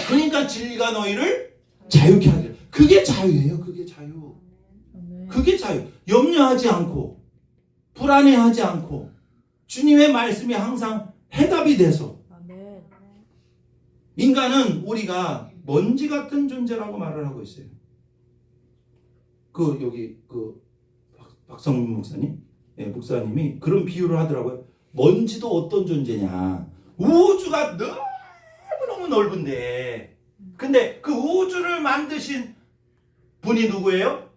그러니까 진리가 너희를 자유케 하리라. 그게 자유예요. 그게 자유. 그게 자유. 염려하지 않고 불안해하지 않고 주님의 말씀이 항상 해답이 돼서 인간은 우리가 먼지 같은 존재라고 말을 하고 있어요. 여기 박성민 목사님, 목사님이 그런 비유를 하더라고요. 먼지도 어떤 존재냐? 우주가 너무너무 넓은데, 근데 그 우주를 만드신 분이 누구예요?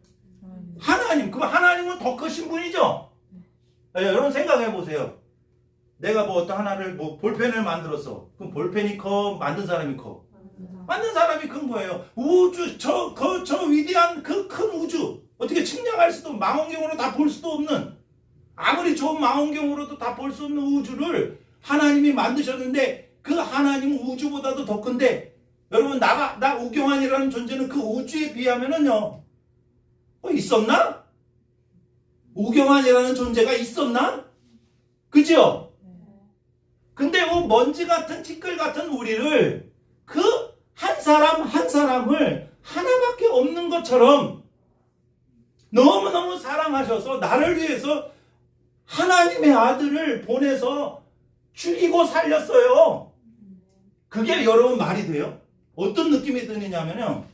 하나님. 그럼 하나님은 더 크신 분이죠? 여러분 생각해 보세요. 내가 뭐 어떤 하나를 볼펜을 만들었어. 그럼 볼펜이 커? 만든 사람이 커? 만든 사람이 큰 거예요. 우주, 저 위대한 그 큰 우주. 어떻게 측량할 수도, 망원경으로 다 볼 수도 없는, 아무리 좋은 망원경으로도 다 볼 수 없는 우주를 하나님이 만드셨는데 그 하나님은 우주보다도 더 큰데 여러분 나 우경환이라는 존재는 그 우주에 비하면은요 있었나? 우경환이라는 존재가 있었나? 그죠? 근데 먼지 같은 티끌 같은 우리를 그 한 사람 한 사람을 하나밖에 없는 것처럼 너무너무 사랑하셔서 나를 위해서 하나님의 아들을 보내서 죽이고 살렸어요. 그게 여러분 말이 돼요? 어떤 느낌이 드느냐면요.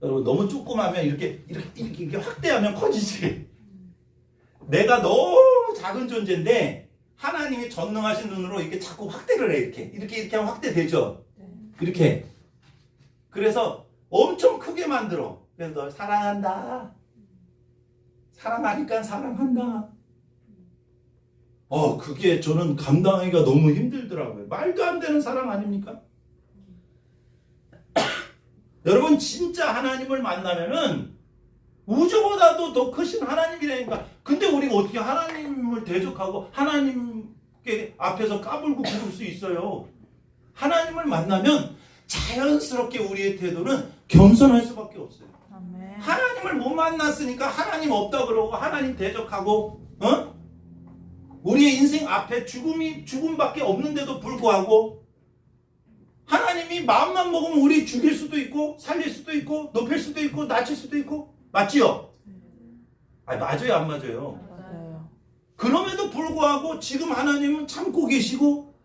여러분 너무 조그마하면 이렇게 확대하면 커지지. 내가 너무 작은 존재인데 하나님이 전능하신 눈으로 이렇게 자꾸 확대를 해. 이렇게 하면 확대되죠. 이렇게. 그래서 엄청 크게 만들어. 그래서 널 사랑한다. 사랑하니까 사랑한다. 그게 저는 감당하기가 너무 힘들더라고요. 말도 안 되는 사랑 아닙니까? 여러분 진짜 하나님을 만나면은 우주보다도 더 크신 하나님이라니까. 근데 우리가 어떻게 하나님을 대적하고 하나님께 앞에서 까불고 부를 수 있어요? 하나님을 만나면 자연스럽게 우리의 태도는 겸손할 수밖에 없어요. 아멘. 하나님을 못 만났으니까 하나님 없다 그러고 하나님 대적하고 우리의 인생 앞에 죽음밖에 없는데도 불구하고 하나님이 마음만 먹으면 우리 죽일 수도 있고 살릴 수도 있고 높일 수도 있고 낮출 수도 있고 맞지요? 아니 맞아요 안 맞아요? 맞아요. 그럼에도 불구하고 지금 하나님은 참고 계시고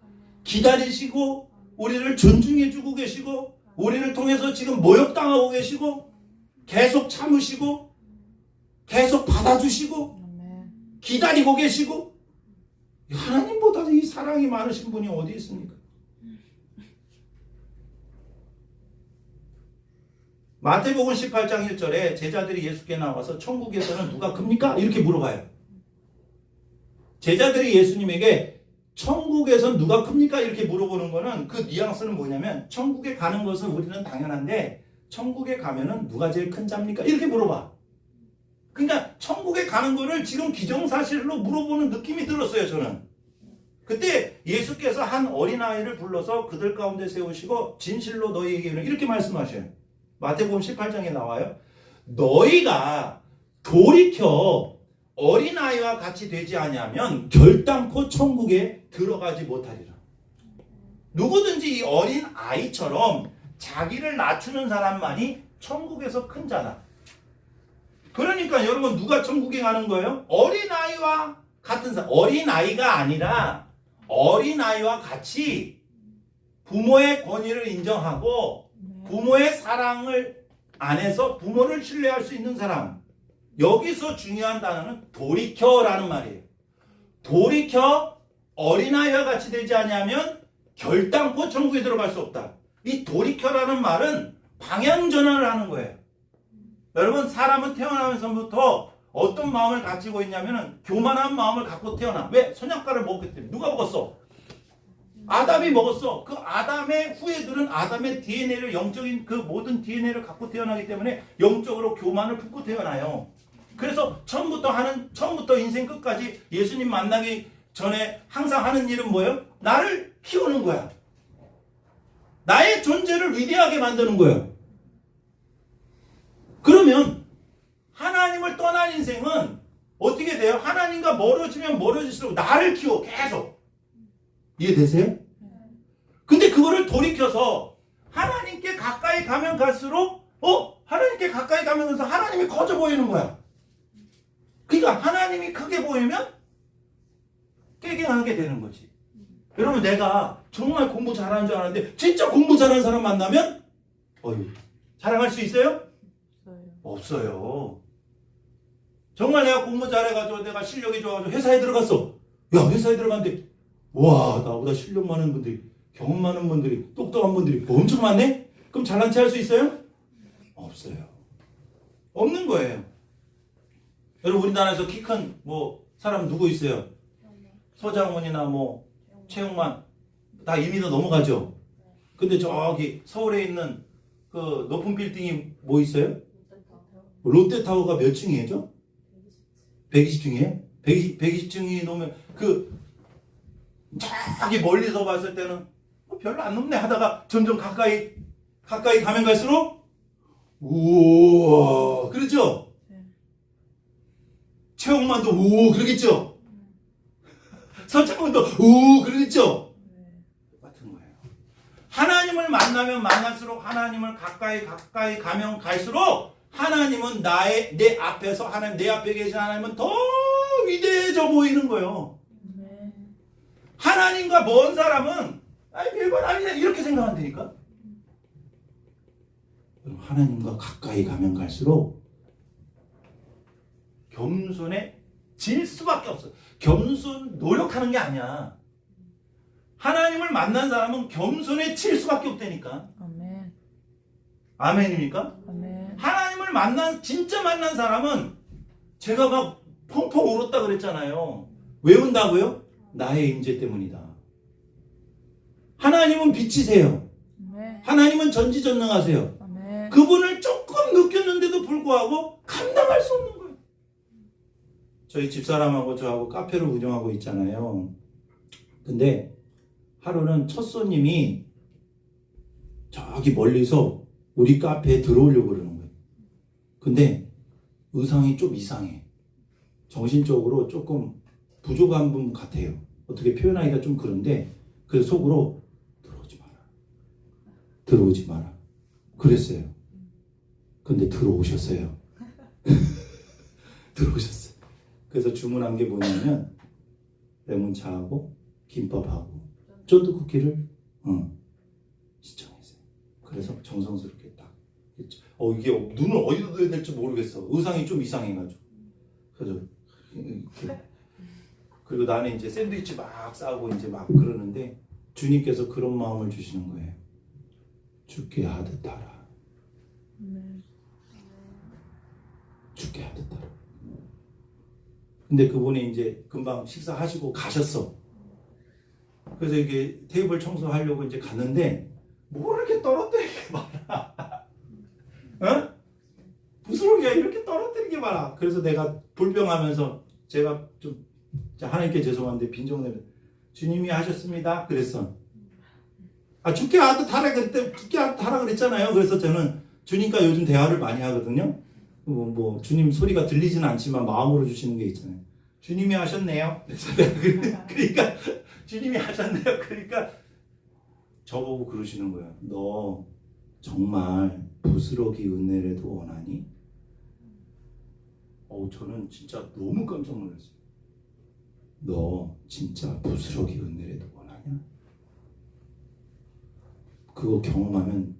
기다리시고 우리를 존중해주고 계시고 우리를 통해서 지금 모욕당하고 계시고 계속 참으시고 계속 받아주시고 아멘. 기다리고 계시고 하나님보다 이 사랑이 많으신 분이 어디 있습니까? 마태복음 18장 1절에 제자들이 예수께 나와서 천국에서는 누가 큽니까? 이렇게 물어봐요. 제자들이 예수님에게 천국에서는 누가 큽니까? 이렇게 물어보는 거는 그 뉘앙스는 뭐냐면 천국에 가는 것은 우리는 당연한데 천국에 가면은 누가 제일 큰 자입니까? 이렇게 물어봐. 그러니까 천국에 가는 거를 지금 기정사실로 물어보는 느낌이 들었어요, 저는. 그때 예수께서 한 어린아이를 불러서 그들 가운데 세우시고 진실로 너희에게 이렇게 말씀하셔요. 마태복음 18장에 나와요. 너희가 돌이켜 어린아이와 같이 되지 아니하면 결단코 천국에 들어가지 못하리라. 누구든지 이 어린아이처럼 자기를 낮추는 사람만이 천국에서 큰 자다. 그러니까 여러분 누가 천국에 가는 거예요? 어린아이와 같은 사람. 어린아이가 아니라 어린아이와 같이 부모의 권위를 인정하고 부모의 사랑을 안에서 부모를 신뢰할 수 있는 사람. 여기서 중요한 단어는 돌이켜라는 말이에요. 돌이켜 어린아이와 같이 되지 아니하면 결단코 천국에 들어갈 수 없다. 이 돌이켜라는 말은 방향전환을 하는 거예요. 여러분 사람은 태어나면서부터 어떤 마음을 가지고 있냐면은 교만한 마음을 갖고 태어나. 왜? 선악과를 먹었기 때문에. 누가 먹었어? 아담이 먹었어. 그 아담의 후예들은 아담의 DNA를 영적인 그 모든 DNA를 갖고 태어나기 때문에 영적으로 교만을 품고 태어나요. 그래서 처음부터 인생 끝까지 예수님 만나기 전에 항상 하는 일은 뭐예요? 나를 키우는 거야. 나의 존재를 위대하게 만드는 거예요. 그러면 하나님을 떠난 인생은 어떻게 돼요? 하나님과 멀어지면 멀어질수록 나를 키워 계속. 이해되세요? 근데 그거를 돌이켜서 하나님께 가까이 가면 갈수록 하나님께 가까이 가면서 하나님이 커져 보이는 거야. 그러니까 하나님이 크게 보이면 깨갱하게 되는 거지. 여러분 내가 정말 공부 잘하는 줄 알았는데 진짜 공부 잘하는 사람 만나면 자랑할 수 있어요? 없어요. 정말 내가 공부 잘해가지고 내가 실력이 좋아가지고 회사에 들어갔어. 야 회사에 들어갔는데 와 나보다 실력 많은 분들이 경험 많은 분들이 똑똑한 분들이 엄청 많네? 그럼 잘난 체 할 수 있어요? 없어요. 없는 거예요. 여러분 우리나라에서 키 큰 사람 누구 있어요? 서장훈이나 최영만 다 이미 더 넘어가죠. 근데 저기 서울에 있는 그 높은 빌딩이 뭐 있어요? 롯데타워가 몇 층이에요? 120층이에요? 120층이 넘으면 저기 멀리서 봤을 때는 별로 안 높네 하다가 점점 가까이 가면 갈수록 우와 그렇죠? 최영만도 우 그러겠죠? 서창훈도 우 그러겠죠? 똑같은 거예요. 하나님을 만나면 만날수록 하나님을 가까이 가면 갈수록 하나님은 내 앞에서 내 앞에 계신 하나님은 더 위대해져 보이는 거예요. 하나님과 먼 사람은 별건 아니네 이렇게 생각한다니까. 하나님과 가까이 가면 갈수록 겸손해질 수밖에 없어요. 겸손 노력하는 게 아니야. 하나님을 만난 사람은 겸손해질 수밖에 없다니까. 아멘. 아멘입니까? 아멘. 하나님을 진짜 만난 사람은 제가 막 펑펑 울었다 그랬잖아요. 왜 운다고요? 나의 임재 때문이다. 하나님은 빛이세요. 아멘. 하나님은 전지전능하세요. 아멘. 그분을 조금 느꼈는데도 불구하고 감당할 수 없는 거예요. 저희 집사람하고 저하고 카페를 운영하고 있잖아요. 근데 하루는 첫 손님이 저기 멀리서 우리 카페에 들어오려고 그러는 거예요. 근데 의상이 좀 이상해. 정신적으로 조금 부족한 분 같아요. 어떻게 표현하기가 좀 그런데 그래서 속으로 들어오지 마라. 들어오지 마라. 그랬어요. 근데 들어오셨어요. 들어오셨어요. 그래서 주문한 게 뭐냐면 레몬차하고 김밥하고 쫀득 쿠키를 신청했어요. 그래서 정성스럽게 딱 했죠. 이게 눈을 어디다 둬야 될지 모르겠어. 의상이 좀 이상해가지고. 그래서 그리고 나는 이제 샌드위치 막 싸고 이제 막 그러는데 주님께서 그런 마음을 주시는 거예요. 죽게 하듯 하라. 죽게 하듯 하라. 근데 그분이 이제 금방 식사하시고 가셨어. 그래서 이게 테이블 청소하려고 이제 갔는데 뭐 이렇게 떨어뜨리는 게 많아. 어? 부스러기가 이렇게 떨어뜨리는 게 많아. 그래서 내가 불평하면서 제가 좀 하나님께 죄송한데 빈정내면 주님이 하셨습니다. 그랬어. 죽게 하듯 하라 그때 죽게 하듯 하라 그랬잖아요. 그래서 저는 주님과 요즘 대화를 많이 하거든요. 뭐 주님 소리가 들리지는 않지만 마음으로 주시는 게 있잖아요. 주님이 하셨네요. 그러니까 주님이 하셨네요. 그러니까 저보고 그러시는 거예요. 너 정말 부스러기 은혜라도 원하니? 저는 진짜 너무 깜짝 놀랐어요. 너 진짜 부스러기 은혜라도 원하냐? 그거 경험하면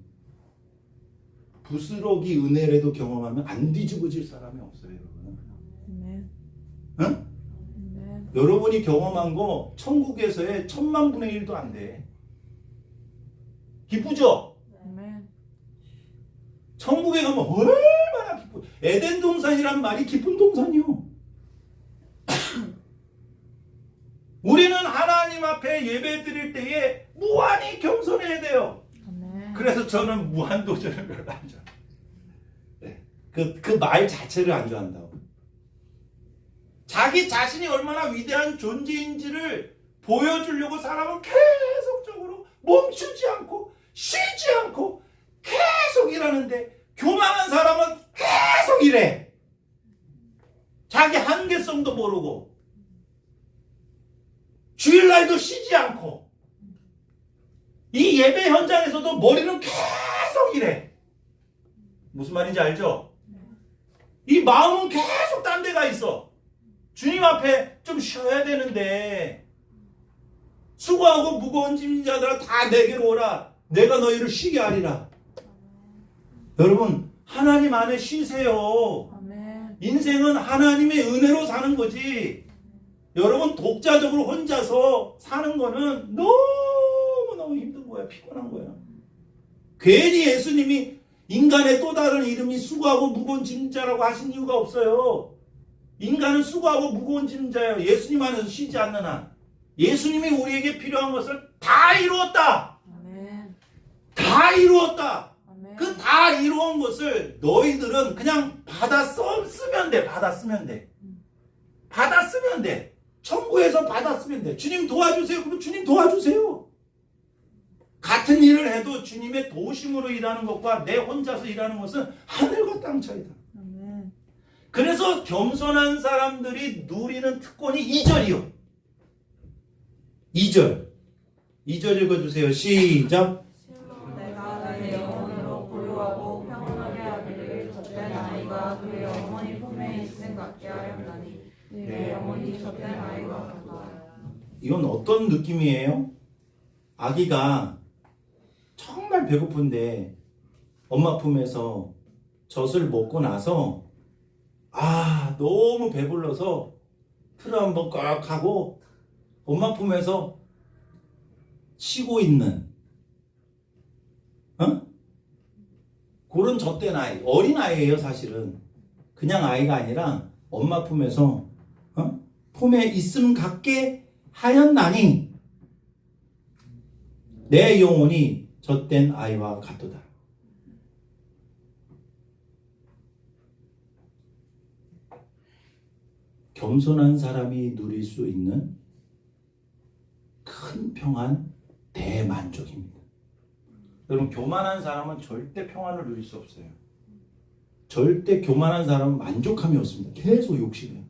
부스러기 은혜라도 경험하면 안 뒤집어질 사람이 없어요, 여러분. 아멘. 응? 아멘. 여러분이 경험한 거 천국에서의 1000만분의 1도 안 돼. 기쁘죠? 아멘. 천국에 가면 얼마나 기쁘. 에덴 동산이란 말이 기쁜 동산이요. 우리는 하나님 앞에 예배 드릴 때에 무한히 겸손해야 돼요. 아멘. 그래서 저는 무한도전을 별로 안 좋아해요. 네. 그 말 자체를 안 좋아한다고. 자기 자신이 얼마나 위대한 존재인지를 보여주려고 사람은 계속적으로 멈추지 않고 쉬지 않고 계속 일하는데 교만한 사람은 계속 일해. 자기 한계성도 모르고 주일날도 쉬지 않고 이 예배 현장에서도 머리는 계속 일해. 무슨 말인지 알죠? 이 마음은 계속 딴 데가 있어. 주님 앞에 좀 쉬어야 되는데 수고하고 무거운 짐진 자들아 다 내게로 오라. 내가 너희를 쉬게 하리라. 여러분 하나님 안에 쉬세요. 아멘. 인생은 하나님의 은혜로 사는 거지. 여러분 독자적으로 혼자서 사는 거는 너무너무 힘든 거야. 피곤한 거야. 괜히 예수님이 인간의 또 다른 이름이 수고하고 무거운 짐진 자라고 하신 이유가 없어요. 인간은 수고하고 무거운 짐진 자예요. 예수님 안에서 쉬지 않는 한. 예수님이 우리에게 필요한 것을 다 이루었다. 아멘. 다 이루었다. 아멘. 그 다 이루은 것을 너희들은 그냥 받아 쓰면 돼. 받아 쓰면 돼. 받아 쓰면 돼. 천국에서 받아 쓰면 돼. 주님 도와주세요. 그러면 주님 도와주세요. 같은 일을 해도 주님의 도우심으로 일하는 것과 내 혼자서 일하는 것은 하늘과 땅 차이다. 아멘. 그래서 겸손한 사람들이 누리는 특권이 2절이요. 2절. 2절 읽어주세요. 시작. 내가 나의 영혼으로 고요하고 평온하게 하기를 젖된 아이가 그의 어머니 품에 있음 같게 하였나니 내 영혼이 젖된 아이와 같다. 이건 어떤 느낌이에요? 아기가 정말 배고픈데 엄마 품에서 젖을 먹고 나서 너무 배불러서 틀을 한번 꽉 하고 엄마 품에서 쉬고 있는 그런 젖된 아이, 어린 아이예요. 사실은 그냥 아이가 아니라 엄마 품에서 품에 있음 같게 하였나니 내 영혼이 젖된 아이와 같도다. 겸손한 사람이 누릴 수 있는 큰 평안, 대만족입니다. 여러분, 교만한 사람은 절대 평안을 누릴 수 없어요. 절대 교만한 사람은 만족함이 없습니다. 계속 욕심해요.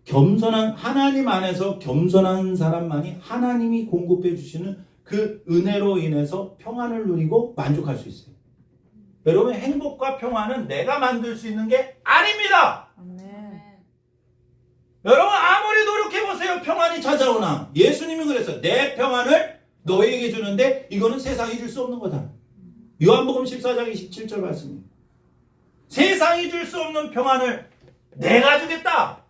겸손한, 하나님 안에서 겸손한 사람만이 하나님이 공급해 주시는 그 은혜로 인해서 평안을 누리고 만족할 수 있어요. 여러분, 행복과 평안은 내가 만들 수 있는 게 아닙니다. 여러분, 아무리 노력해보세요. 평안이 찾아오나. 예수님이 그랬어요. 내 평안을 너에게 주는데 이거는 세상이 줄 수 없는 거다. 요한복음 14장 27절 말씀입니다. 세상이 줄 수 없는 평안을 내가 주겠다.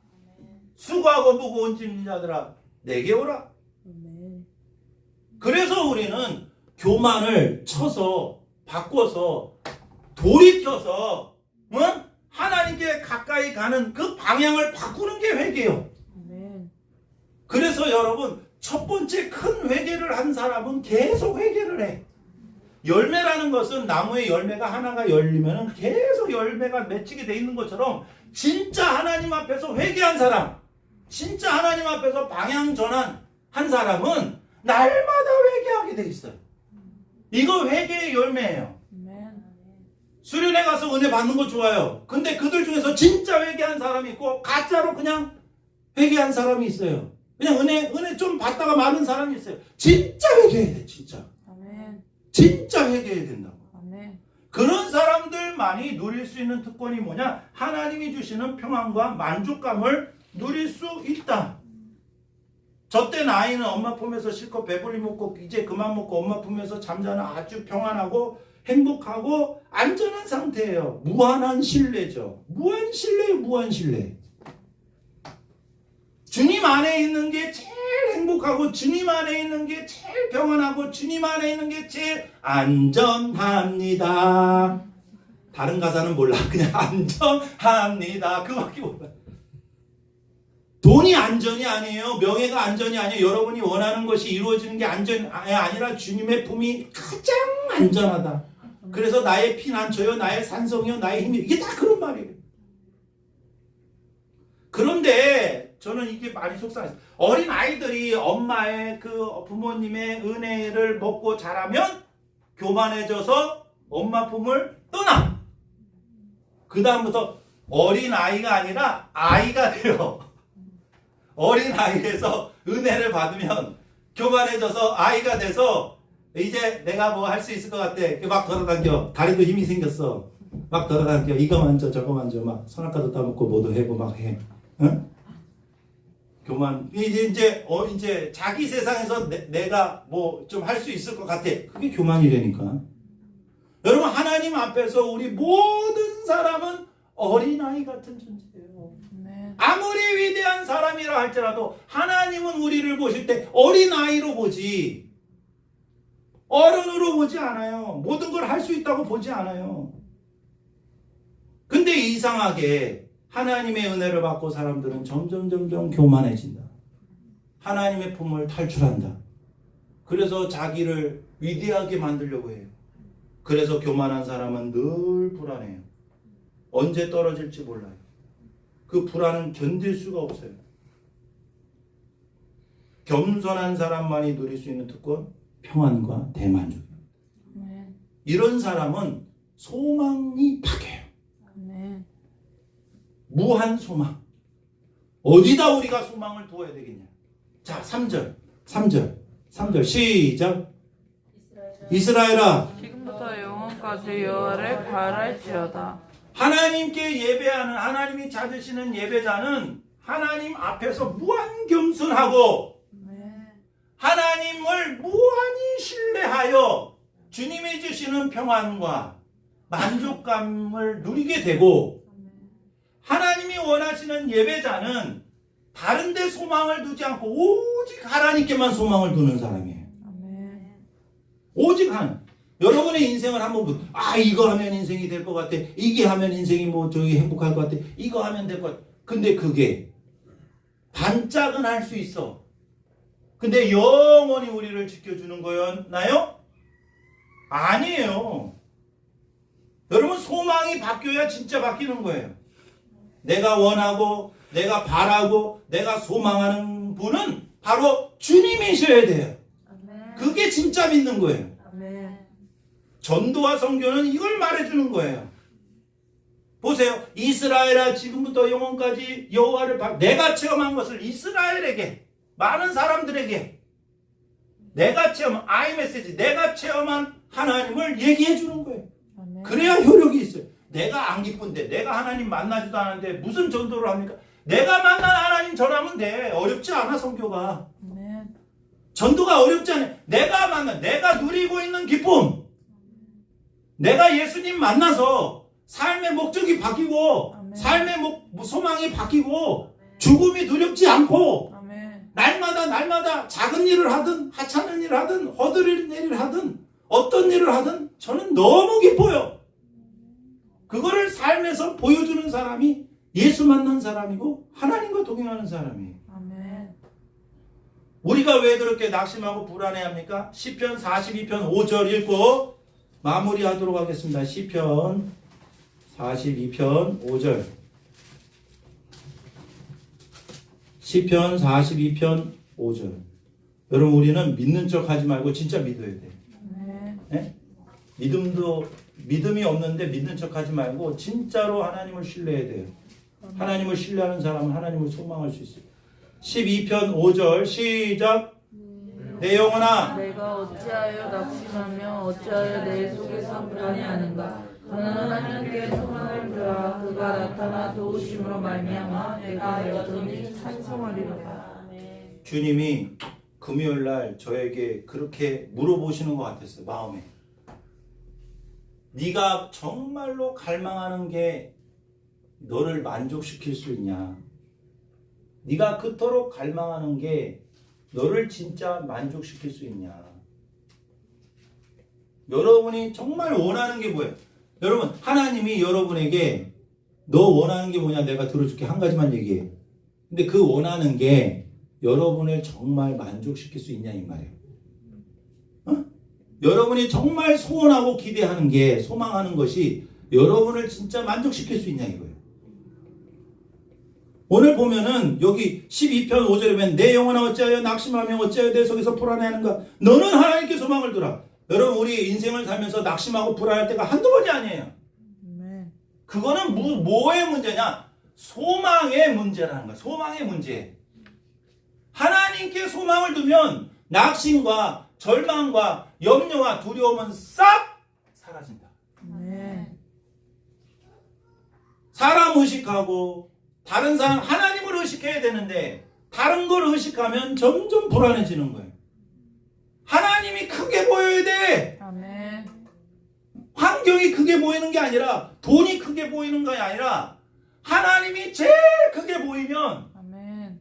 수고하고 무거운 짐진 자들아 내게 오라. 그래서 우리는 교만을 쳐서 바꿔서 돌이켜서 하나님께 가까이 가는 그 방향을 바꾸는 게 회개예요. 그래서 여러분, 첫 번째 큰 회개를 한 사람은 계속 회개를 해. 열매라는 것은 나무의 열매가 하나가 열리면 계속 열매가 맺히게 돼 있는 것처럼 진짜 하나님 앞에서 회개한 사람, 진짜 하나님 앞에서 방향 전환 한 사람은 날마다 회개하게 돼 있어요. 이거 회개의 열매예요. 수련회 가서 은혜 받는 거 좋아요. 근데 그들 중에서 진짜 회개한 사람이 있고 가짜로 그냥 회개한 사람이 있어요. 그냥 은혜 좀 받다가 마는 사람이 있어요. 진짜 회개해야 돼. 진짜. 진짜 회개해야 된다고. 그런 사람들만이 누릴 수 있는 특권이 뭐냐? 하나님이 주시는 평안과 만족감을 누릴 수 있다. 저때 아이는 엄마 품에서 실컷 배불리 먹고 이제 그만 먹고 엄마 품에서 잠자는 아주 평안하고 행복하고 안전한 상태예요. 무한한 신뢰죠. 무한 신뢰예요. 무한 신뢰. 주님 안에 있는 게 제일 행복하고 주님 안에 있는 게 제일 평안하고 주님 안에 있는 게 제일 안전합니다. 다른 가사는 몰라. 그냥 안전합니다. 그밖에 몰라. 돈이 안전이 아니에요. 명예가 안전이 아니에요. 여러분이 원하는 것이 이루어지는 게 안전이 아니라 주님의 품이 가장 안전하다. 그래서 나의 피난처요, 나의 산성이요, 나의 힘이, 이게 다 그런 말이에요. 그런데 저는 이게 많이 속상했어요. 어린 아이들이 엄마의 그 부모님의 은혜를 먹고 자라면 교만해져서 엄마 품을 떠나. 그 다음부터 어린 아이가 아니라 아이가 돼요. 어린 아이에서 은혜를 받으면 교만해져서 아이가 돼서 이제 내가 뭐 할 수 있을 것 같아. 막 돌아다녀. 다리도 힘이 생겼어. 막 돌아다녀. 이거 만져 저거 만져. 막 선악과도 따먹고 뭐도 해고 막 해. 응? 교만. 이제 자기 세상에서 내가 뭐 좀 할 수 있을 것 같아. 그게 교만이라니까. 여러분, 하나님 앞에서 우리 모든 사람은 어린아이 같은 존재예요. 아무리 위대한 사람이라 할지라도 하나님은 우리를 보실 때 어린아이로 보지 어른으로 보지 않아요. 모든 걸 할 수 있다고 보지 않아요. 근데 이상하게 하나님의 은혜를 받고 사람들은 점점 교만해진다. 하나님의 품을 탈출한다. 그래서 자기를 위대하게 만들려고 해요. 그래서 교만한 사람은 늘 불안해요. 언제 떨어질지 몰라요. 그 불안은 견딜 수가 없어요. 겸손한 사람만이 누릴 수 있는 특권, 평안과 대만족입니다. 이런 사람은 소망이 박해요. 무한 소망. 어디다 우리가 소망을 두어야 되겠냐? 자, 3절 시작. 이스라엘아, 지금부터 영원까지 여호와를 바랄지어다. 하나님께 예배하는, 하나님이 찾으시는 예배자는 하나님 앞에서 무한 겸손하고 하나님을 무한히 신뢰하여 주님이 주시는 평안과 만족감을 누리게 되고 하나님이 원하시는 예배자는 다른 데 소망을 두지 않고 오직 하나님께만 소망을 두는 사람이에요. 오직 하나님. 여러분의 인생을 한번 보세요. 이거 하면 인생이 될 것 같아. 이게 하면 인생이 뭐 저기 행복할 것 같아. 이거 하면 될 것 같아. 근데 그게 반짝은 할 수 있어. 근데 영원히 우리를 지켜주는 거였나요? 아니에요. 여러분 소망이 바뀌어야 진짜 바뀌는 거예요. 내가 원하고 내가 바라고 내가 소망하는 분은 바로 주님이셔야 돼요. 그게 진짜 믿는 거예요. 전도와 선교는 이걸 말해주는 거예요. 보세요. 이스라엘아 지금부터 영원까지 여호와를 내가 체험한 것을 이스라엘에게 많은 사람들에게 내가 체험한 아이메시지 내가 체험한 하나님을 얘기해 주는 거예요. 그래야 효력이 있어요. 내가 안 기쁜데 내가 하나님 만나지도 않았는데 무슨 전도를 합니까? 내가 만난 하나님 전하면 돼. 어렵지 않아 선교가. 전도가 어렵지 않아. 내가 만난 내가 누리고 있는 기쁨 내가 예수님 만나서 삶의 목적이 바뀌고 삶의 소망이 바뀌고 죽음이 두렵지 않고 날마다 작은 일을 하든 하찮은 일을 하든 허드렛 일을 하든 어떤 일을 하든 저는 너무 기뻐요. 그거를 삶에서 보여주는 사람이 예수 만난 사람이고 하나님과 동행하는 사람이에요. 우리가 왜 그렇게 낙심하고 불안해합니까? 시편 42편 5절 읽고 마무리하도록 하겠습니다. 시편 42편 5절. 시편 42편 5절. 여러분 우리는 믿는 척 하지 말고 진짜 믿어야 돼요. 네? 믿음이 없는데 믿는 척 하지 말고 진짜로 하나님을 신뢰해야 돼요. 하나님을 신뢰하는 사람은 하나님을 소망할 수 있어요. 12편 5절 시작. 내 영혼아 내가 어찌하여 낙심하며 어찌하여 내 속에서 불안해하는가. 너는 하나님께 소망을 두라. 그가 나타나 도우심으로 말미암아 내가 여전히 찬송하리로다. 주님이 금요일날 저에게 그렇게 물어보시는 것 같았어요. 마음에. 네가 정말로 갈망하는 게 너를 만족시킬 수 있냐? 네가 그토록 갈망하는 게 너를 진짜 만족시킬 수 있냐? 여러분이 정말 원하는 게 뭐예요? 여러분 하나님이 여러분에게 너 원하는 게 뭐냐 내가 들어줄게 한 가지만 얘기해. 근데 그 원하는 게 여러분을 정말 만족시킬 수 있냐 이 말이에요. 여러분이 정말 소원하고 기대하는 게 소망하는 것이 여러분을 진짜 만족시킬 수 있냐 이거예요. 오늘 보면은 여기 12편 5절에 보면 내 영혼아 어찌하여 낙심하며 어찌하여 내 속에서 불안해하는가. 너는 하나님께 소망을 두라. 여러분 우리 인생을 살면서 낙심하고 불안할 때가 한두 번이 아니에요. 그거는 뭐의 문제냐? 소망의 문제라는 거야. 소망의 문제. 하나님께 소망을 두면 낙심과 절망과 염려와 두려움은 싹 사라진다. 사람 의식하고 다른 사람 하나님을 의식해야 되는데 다른 걸 의식하면 점점 불안해지는 거예요. 하나님이 크게 보여야 돼. 아멘. 환경이 크게 보이는 게 아니라 돈이 크게 보이는 게 아니라 하나님이 제일 크게 보이면 아멘.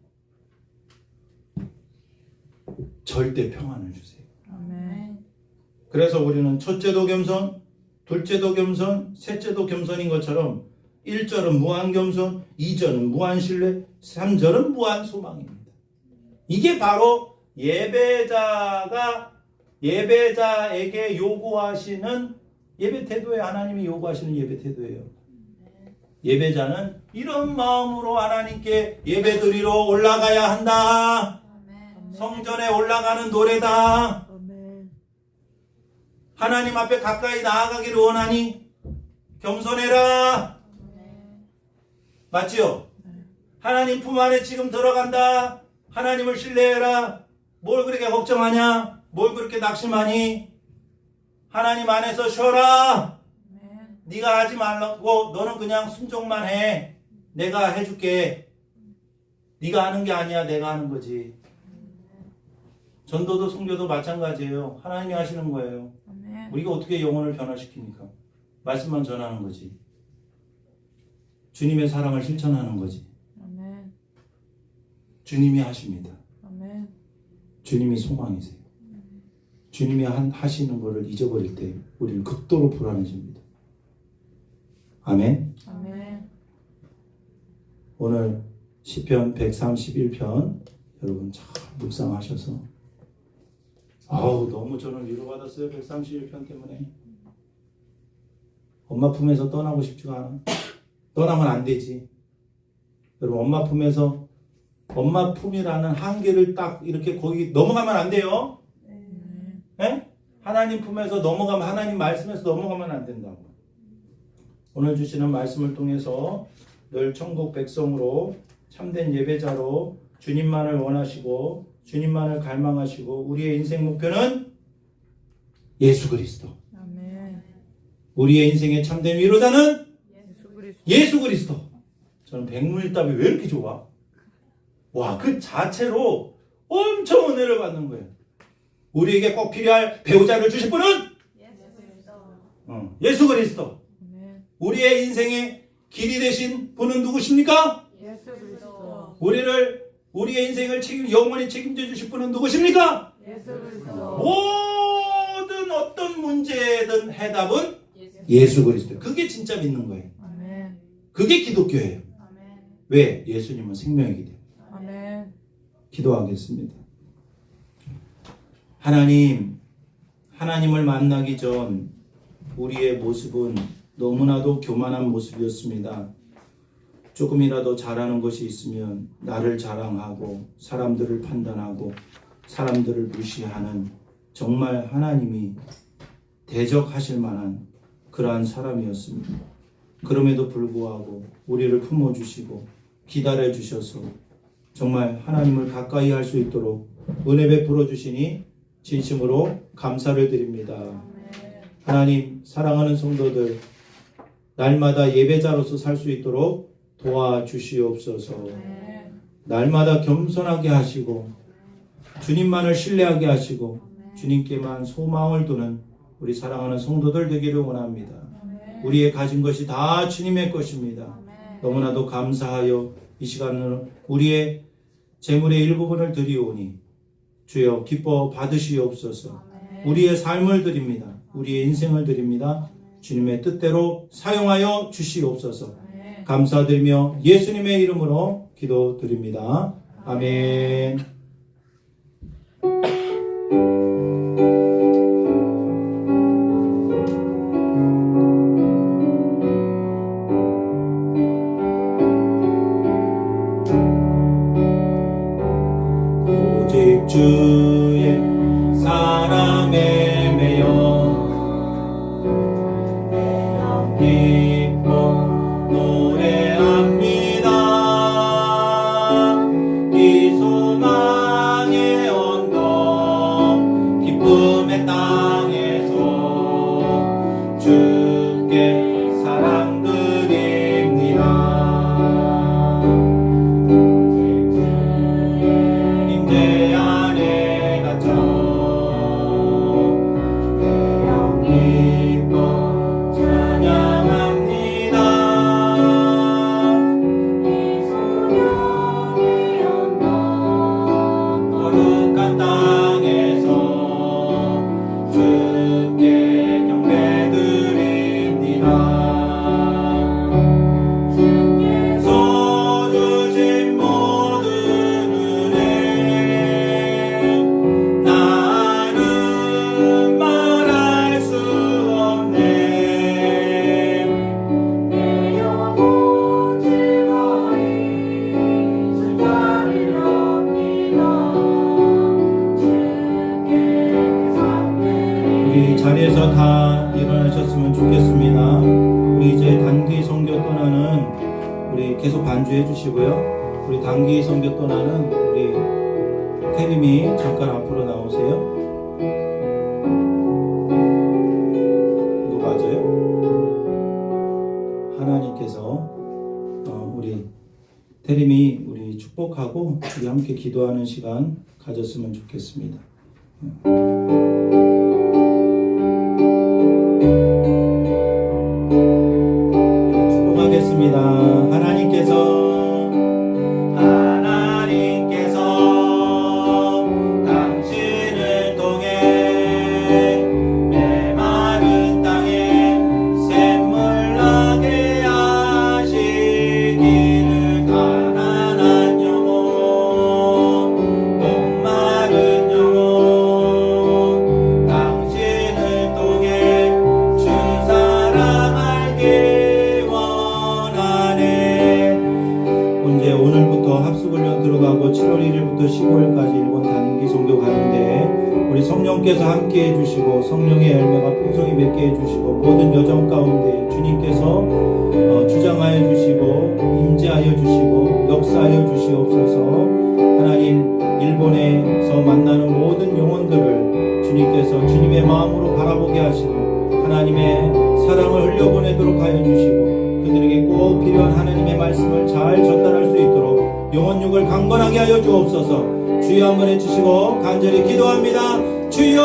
절대 평안을 주세요. 아멘. 그래서 우리는 첫째도 겸손, 둘째도 겸손, 셋째도 겸손인 것처럼 1절은 무한 겸손, 2절은 무한 신뢰, 3절은 무한 소망입니다. 이게 바로 예배자에게 요구하시는 예배 태도예요. 하나님이 요구하시는 예배 태도예요. 예배자는 이런 마음으로 하나님께 예배드리러 올라가야 한다. 성전에 올라가는 노래다. 하나님 앞에 가까이 나아가기를 원하니 겸손해라. 맞지요? 하나님 품 안에 지금 들어간다. 하나님을 신뢰해라. 뭘 그렇게 걱정하냐? 뭘 그렇게 낙심하니? 하나님 안에서 쉬어라. 네가 하지 말라고 너는 그냥 순종만 해. 내가 해줄게. 네가 하는 게 아니야. 내가 하는 거지. 전도도 선교도 마찬가지예요. 하나님이 하시는 거예요. 우리가 어떻게 영혼을 변화시킵니까? 말씀만 전하는 거지. 주님의 사랑을 실천하는 거지. 아멘. 주님이 하십니다. 아멘. 주님이 소망이세요. 주님이 하시는 것을 잊어버릴 때 우리는 극도로 불안해집니다. 아멘. 아멘. 오늘 시편 131편 여러분 잘 묵상하셔서 너무 저는 위로받았어요. 131편 때문에. 엄마 품에서 떠나고 싶지가 않아. 떠나면 안 되지. 여러분 엄마 품에서 엄마 품이라는 한계를 딱 이렇게 거기 넘어가면 안 돼요. 네? 하나님 품에서 넘어가면 하나님 말씀에서 넘어가면 안 된다고. 오늘 주시는 말씀을 통해서 늘 천국 백성으로 참된 예배자로 주님만을 원하시고 주님만을 갈망하시고 우리의 인생 목표는 예수 그리스도. 아멘. 우리의 인생의 참된 위로자는 예수 그리스도. 예수 그리스도. 저는 백문일답이 왜 이렇게 좋아? 와, 그 자체로 엄청 은혜를 받는 거예요. 우리에게 꼭 필요할 배우자를 주실 분은 예수 그리스도. 아멘. 우리의 인생의 길이 되신 분은 누구십니까? 예수 그리스도. 우리의 인생을 영원히 책임져 주실 분은 누구십니까? 예수 그리스도. 모든 어떤 문제든 해답은 예수 그리스도. 그게 진짜 믿는 거예요. 아멘. 그게 기독교예요. 왜? 예수님은 생명이기 때문에. 아멘. 기도하겠습니다. 하나님을 만나기 전 우리의 모습은 너무나도 교만한 모습이었습니다. 조금이라도 잘하는 것이 있으면 나를 자랑하고 사람들을 판단하고 사람들을 무시하는 정말 하나님이 대적하실 만한 그러한 사람이었습니다. 그럼에도 불구하고 우리를 품어주시고 기다려주셔서 정말 하나님을 가까이 할 수 있도록 은혜 베풀어 주시니 진심으로 감사를 드립니다. 하나님, 사랑하는 성도들 날마다 예배자로서 살 수 있도록 도와주시옵소서. 날마다 겸손하게 하시고 주님만을 신뢰하게 하시고 주님께만 소망을 두는 우리 사랑하는 성도들 되기를 원합니다. 우리의 가진 것이 다 주님의 것입니다. 너무나도 감사하여 이 시간으로 우리의 재물의 일부분을 드리오니 주여 기뻐 받으시옵소서. 우리의 삶을 드립니다. 우리의 인생을 드립니다. 주님의 뜻대로 사용하여 주시옵소서. 감사드리며 예수님의 이름으로 기도드립니다. 아멘. 오직 주의 사랑에 매여 기뻐 노래합니다. 이 소망의 언덕 기쁨의 땅에서 주께 사랑드립니다. 임재 안에 갇혀 기뻐 찬양합니다. 거룩한 땅에서 주께 경배드립니다. 주께서 주신 모든 은혜 나는 말할 수 없네. 내 영혼 즐거이 찬양합니다. 우리 자리에서 다 일어나셨으면 좋겠습니다. 우리 이제 단기 선교 떠나는 우리 계속 반주해 주시고요. 우리 단기 선교 떠나는 우리 태림이 잠깐 앞으로 나오세요. 이거 맞아요? 하나님께서 우리 태림이 우리 축복하고 우리 함께 기도하는 시간 가졌으면 좋겠습니다. 훈련 들어가고 7월 1일부터 15일까지 일본 단기 선교 가는데 우리 성령께서 함께 해주시고 성령의 열매가 풍성히 맺게 해주시고 모든 여정 가운데 주님께서 주장하여 주시고 임재하여 주시고 역사하여 주시옵소서. 하나님, 일본에서 만나는 모든 영혼들을 주님께서 주님의 마음으로 바라보게 하시고 하나님의 사랑을 흘려보내도록 하여 주시고 그들에게 꼭 필요한 하나님의 말씀을 잘 전달할 수 있도록 영혼육을 강건하게 하여 주옵소서. 주여 한번 해주시고 간절히 기도합니다. 주여,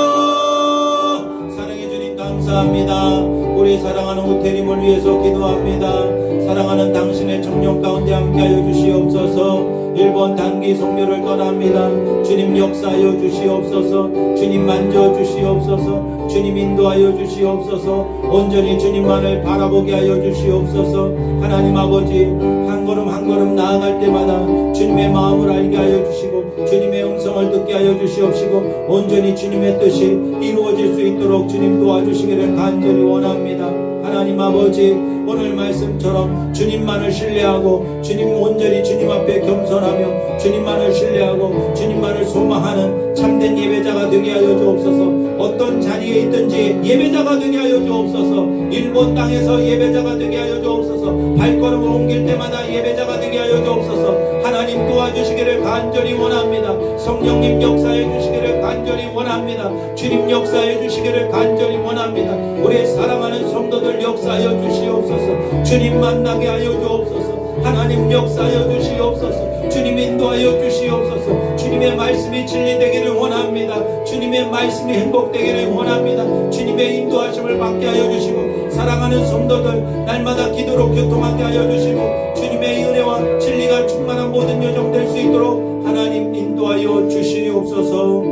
사랑해 주님 감사합니다. 우리 사랑하는 우태림을 위해서 기도합니다. 사랑하는 당신의 청년 가운데 함께하여 주시옵소서. 일본 단기 선교를 떠납니다. 주님 역사하여 주시옵소서. 주님 만져 주시옵소서. 주님 인도하여 주시옵소서. 온전히 주님만을 바라보게 하여 주시옵소서. 하나님 아버지, 한 걸음 한 걸음 나아갈 때마다 주님의 마음을 알게 하여 주시고 주님의 음성을 듣게 하여 주시옵시고 온전히 주님의 뜻이 이루어질 수 있도록 주님 도와주시기를 간절히 원합니다. 하나님 아버지, 오늘 말씀처럼 주님만을 신뢰하고 주님 온전히 주님 앞에 겸손하며 주님만을 신뢰하고 주님만을 소망하는 참된 예배자가 되게 하여 주옵소서. 어떤 자리에 있든지 예배자가 되게 하여 주옵소서. 일본 땅에서 예배자가 되게 하여 주옵소서. 발걸음을 옮길 때마다 예배자가 되게 하여 주옵소서. 하나님 도와주시기를 간절히 원합니다. 성령님 역사해 주시기를 간절히 원합니다. 주님 역사해 주시기를 간절히 원합니다. 우리 사랑하는 성도들 역사하여 주시옵소서. 주님 만나게 하여 주옵소서. 하나님 역사하여 주시옵소서. 주님 인도하여 주시옵소서. 주님의 말씀이 진리되기를 원합니다. 주님의 말씀이 행복되기를 원합니다. 주님의 인도하심을 받게 하여 주시고 사랑하는 성도들 날마다 기도로 교통하게 하여 주시고 주님의 은혜와 진리가 충만한 모든 여정 될 수 있도록 하나님 인도하여 주시옵소서.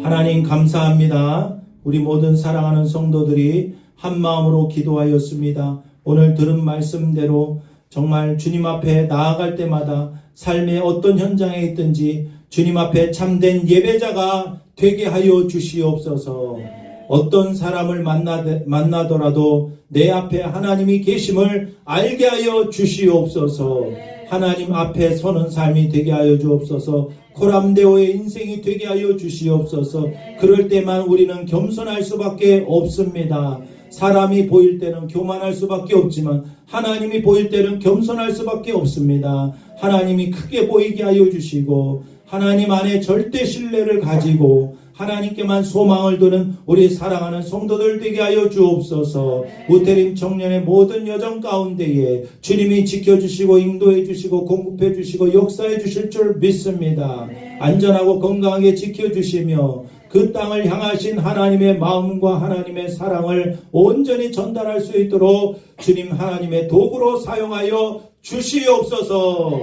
하나님 감사합니다. 우리 모든 사랑하는 성도들이 한 마음으로 기도하였습니다. 오늘 들은 말씀대로 정말 주님 앞에 나아갈 때마다 삶의 어떤 현장에 있든지 주님 앞에 참된 예배자가 되게 하여 주시옵소서. 어떤 사람을 만나더라도 내 앞에 하나님이 계심을 알게 하여 주시옵소서. 하나님 앞에 서는 삶이 되게 하여 주옵소서. 코람데오의 인생이 되게 하여 주시옵소서. 그럴 때만 우리는 겸손할 수밖에 없습니다. 사람이 보일 때는 교만할 수밖에 없지만 하나님이 보일 때는 겸손할 수밖에 없습니다. 하나님이 크게 보이게 하여 주시고 하나님 안에 절대 신뢰를 가지고 하나님께만 소망을 두는 우리 사랑하는 성도들 되게 하여 주옵소서. 우태림 청년의 모든 여정 가운데에 주님이 지켜주시고 인도해 주시고 공급해 주시고 역사해 주실 줄 믿습니다. 안전하고 건강하게 지켜주시며 그 땅을 향하신 하나님의 마음과 하나님의 사랑을 온전히 전달할 수 있도록 주님 하나님의 도구로 사용하여 주시옵소서.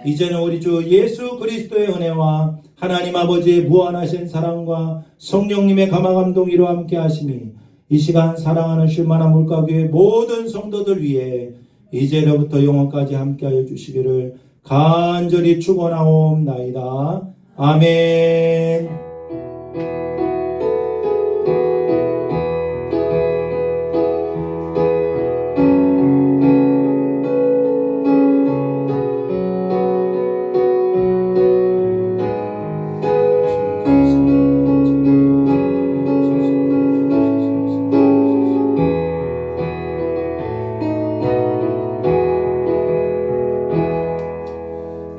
이제는 우리 주 예수 그리스도의 은혜와 하나님 아버지의 무한하신 사랑과 성령님의 감화감동이로 함께 하심이 이 시간 사랑하는 쉴만한 물가교회 모든 성도들 위해 이제로부터 영원까지 함께하여 주시기를 간절히 축원하옵나이다. 아멘.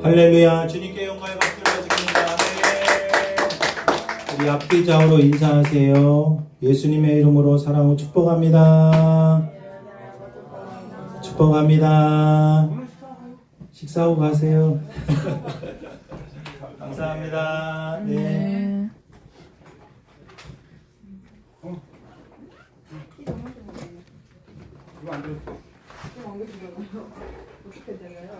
할렐루야. 주님께 영광의 박수를 드립니다. 우리 앞뒤 좌우로 인사하세요. 예수님의 이름으로 사랑하고 축복합니다. 축복합니다. 식사하고 가세요. 감사합니다. 네. 어떻게 되나요?